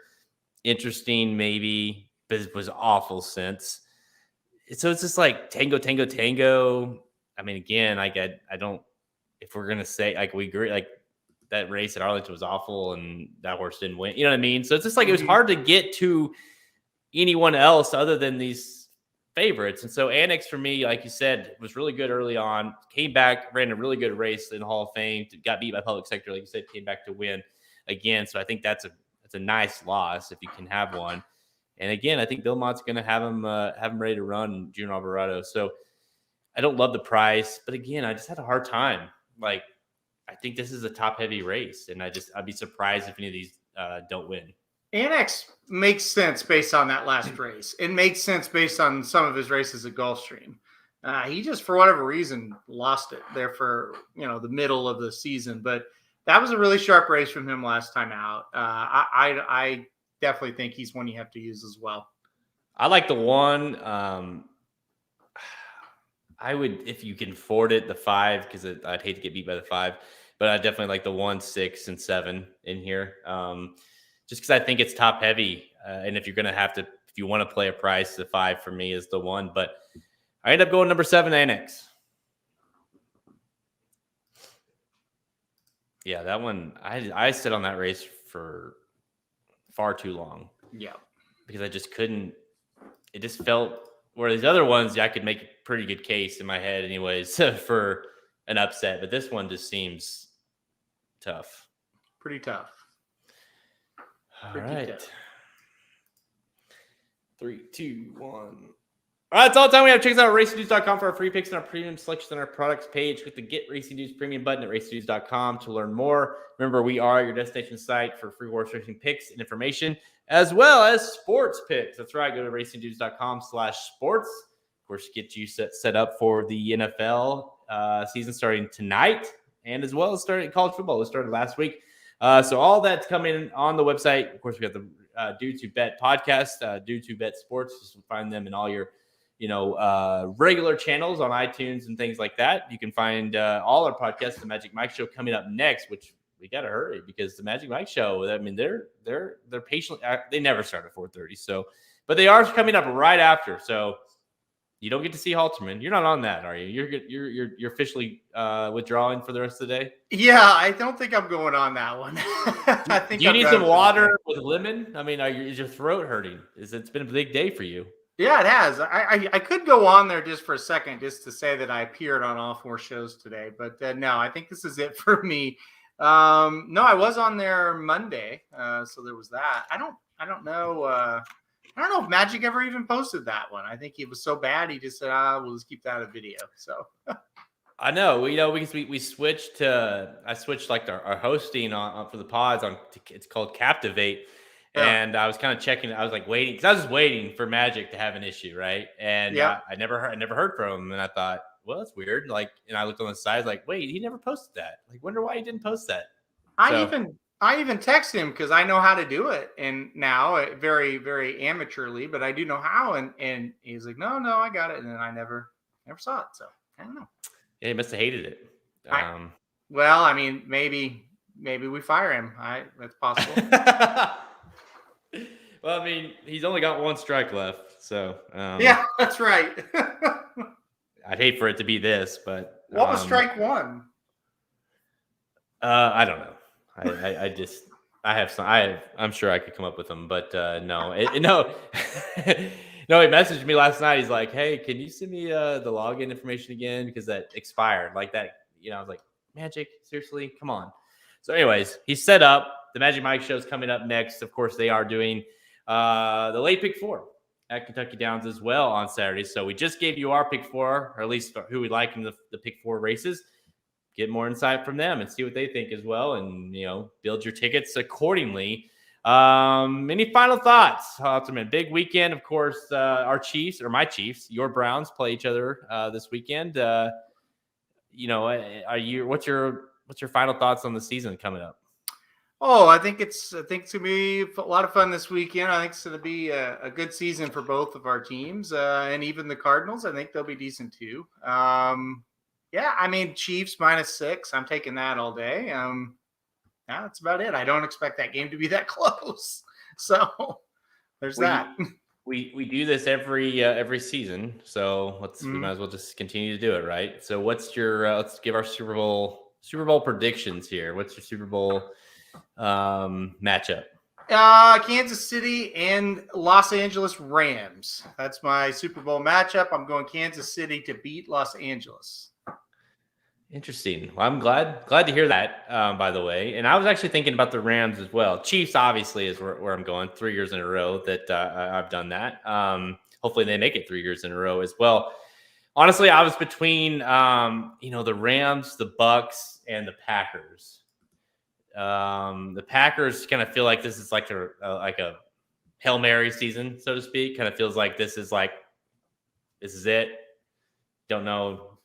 Interesting, maybe, but it was awful since. So it's just like tango. Again, I don't, if we're going to say, like, we agree, like, that race at Arlington was awful and that horse didn't win. You know what I mean? So it's just like, it was hard to get to anyone else other than these favorites. And so Annex, for me, like you said, was really good early on, came back, ran a really good race in the Hall of Fame, got beat by Public Sector, like you said, came back to win again. So I think that's a nice loss if you can have one. And again, I think Belmont's going to have him ready to run in June Alvarado. So I don't love the price, but again, I just had a hard time. Like, I think this is a top heavy race, and I'd be surprised if any of these don't win. Annex makes sense based on that last race. It makes sense based on some of his races at Gulfstream. He just, for whatever reason, lost it there for the middle of the season. But that was a really sharp race from him last time out. I definitely think he's one you have to use as well. I like the 1. I would, if you can afford it, the 5, because I'd hate to get beat by the 5. But I definitely like the 1, 6, and 7 in here. Just because I think it's top heavy. And if you're going to if you want to play a price, the 5 for me is the 1. But I end up going number 7, Annex. Yeah, that one, I sit on that race for far too long. Yeah. Because I just couldn't, it just felt, where these other ones, I could make a pretty good case in my head anyways for an upset. But this one just seems tough. Pretty tough. All right. 3, 2, 1. All right, that's all the time we have. Check us out at racingnews.com for our free picks and our premium selections on our products page. Click the Get Racing News premium button at racingnews.com to learn more. Remember, we are your destination site for free horse racing picks and information, as well as sports picks. That's right. Go to racingnews.com/sports. Of course, get you set up for the NFL season starting tonight, and as well as starting college football. It started last week. So all that's coming on the website. Of course, we got the Due to Bet podcast, Due to Bet Sports. Just find them in all your regular channels on iTunes and things like that. You can find all our podcasts, the Magic Mike Show coming up next, which we got to hurry because the Magic Mike Show, I mean, they're patient. They never start at 4:30. So, but they are coming up right after. So you don't get to see Halterman. You're not on that, are you? You're officially withdrawing for the rest of the day. Yeah, I don't think I'm going on that one. I think Do you need some water with lemon? I mean, is your throat hurting? It's been a big day for you. Yeah, it has. I could go on there just for a second just to say that I appeared on all 4 shows today, but no, I think this is it for me. No, I was on there Monday, so there was that. I don't know. I don't know if Magic ever even posted that one. I think it was so bad he just said, we'll just keep that a video. So I know, we switched to I switched like our hosting on for the pods on. It's called Captivate. And I was kind of checking. I was like waiting because I was just waiting for Magic to have an issue, right? And I never heard from him. And I thought, well, that's weird. Like, and I looked on the side, like, wait, he never posted that. Like, wonder why he didn't post that. I even text him because I know how to do it, and now very very amateurly, but I do know how. And he's like, no, I got it, and then I never saw it. So I don't know. Yeah, he must have hated it. Well, I mean, maybe we fire him. That's possible. Well, I mean, he's only got 1 strike left, so yeah, that's right. I'd hate for it to be this, but what was strike 1? I don't know. I'm sure I could come up with them, but no, no. No, he messaged me last night. He's like, "Hey, can you send me the login information again because that expired?" Like that, I was like, "Magic, seriously, come on." So, anyways, he's set up. The Magic Mike Show is coming up next. Of course, they are doing the late pick 4 at Kentucky Downs as well on Saturday. So we just gave you our pick 4, or at least who we like in the pick 4 races. Get more insight from them and see what they think as well, and build your tickets accordingly. Any final thoughts, Halterman? Big weekend, of course. Our Chiefs, or my Chiefs, your Browns play each other this weekend. What's your final thoughts on the season coming up? Oh, I think it's going to be a lot of fun this weekend. I think it's going to be a good season for both of our teams, and even the Cardinals. I think they'll be decent too. Yeah, I mean, Chiefs -6. I'm taking that all day. That's about it. I don't expect that game to be that close. So there's that. We do this every season, so we might as well just continue to do it, right? So what's your let's give our Super Bowl predictions here. What's your Super Bowl matchup? Kansas City and Los Angeles Rams. That's my Super Bowl matchup. I'm going Kansas City to beat Los Angeles. Interesting. Well, I'm glad to hear that, by the way. And I was actually thinking about the Rams as well. Chiefs, obviously, is where I'm going. 3 years in a row that I've done that. Hopefully they make it 3 years in a row as well. Honestly, I was between, the Rams, the Bucks, and the Packers. The Packers kind of feel like this is like a Hail Mary season, so to speak. Kind of feels like this is it. Don't know,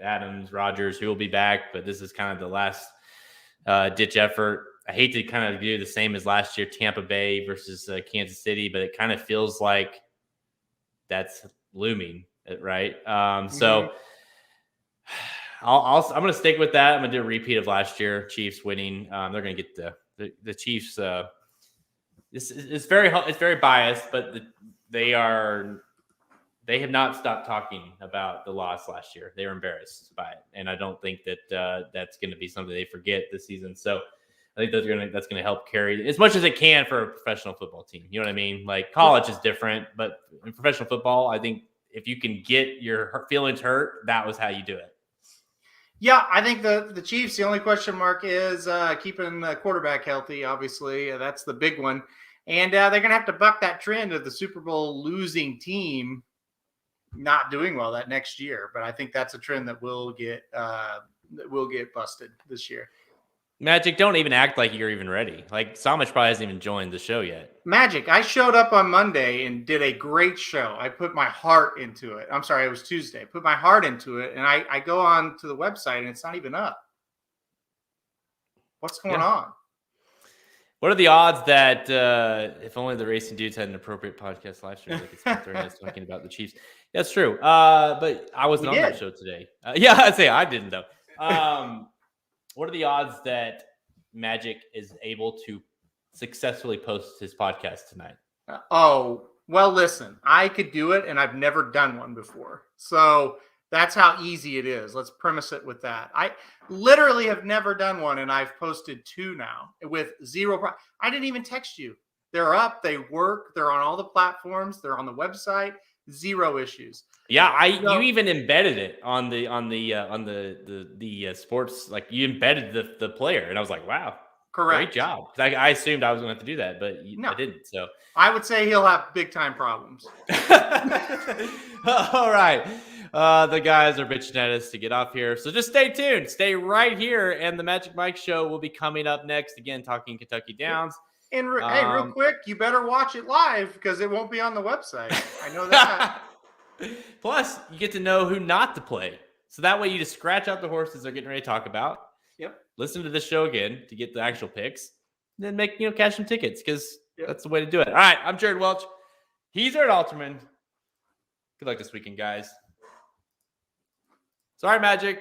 Adams, Rodgers, who will be back, but this is kind of the last ditch effort. I hate to kind of do the same as last year, Tampa Bay versus Kansas City, but it kind of feels like that's looming, right? So I'm going to stick with that. I'm going to do a repeat of last year, Chiefs winning. They're going to get the Chiefs. It's very biased, but they have not stopped talking about the loss last year. They were embarrassed by it, and I don't think that that's going to be something they forget this season. So I think that's going to help carry as much as it can for a professional football team. You know what I mean? Like college is different, but in professional football, I think if you can get your feelings hurt, that was how you do it. Yeah, I think the Chiefs, the only question mark is keeping the quarterback healthy. Obviously, that's the big one. And they're going to have to buck that trend of the Super Bowl losing team not doing well that next year. But I think that's a trend that will get busted this year. Magic, don't even act like you're even ready. Like Samich probably hasn't even joined the show yet. Magic, I showed up on Monday and did a great show. I put my heart into it. I'm sorry, it was Tuesday. Put my heart into it, and I go on to the website and it's not even up. What's going on? What are the odds that if only the Racing Dudes had an appropriate podcast live stream, they could spend 30 minutes talking about the Chiefs? That's true. But I wasn't on that show today. Yeah, I'd say I didn't, though. What are the odds that Magic is able to successfully post his podcast tonight? Oh, well, listen, I could do it, and I've never done one before. So that's how easy it is. Let's premise it with that. I literally have never done one, and I've posted 2 now with 0. I didn't even text you. They're up. They work. They're on all the platforms. They're on the website. 0 issues. Yeah, you even embedded it on the sports. Like you embedded the player, and I was like, wow, correct, great job. I assumed I was going to have to do that, but I didn't. So I would say he'll have big time problems. All right. The guys are bitching at us to get off here. So just stay tuned. Stay right here. And the Magic Mike Show will be coming up next. Again, talking Kentucky Downs. And hey, real quick, you better watch it live because it won't be on the website. I know that. Plus, you get to know who not to play. So that way you just scratch out the horses they're getting ready to talk about. Yep. Listen to this show again to get the actual picks. And then cash some tickets because that's the way to do it. All right. I'm Jared Welch. He's Aaron Alterman. Good luck this weekend, guys. Sorry, Magic.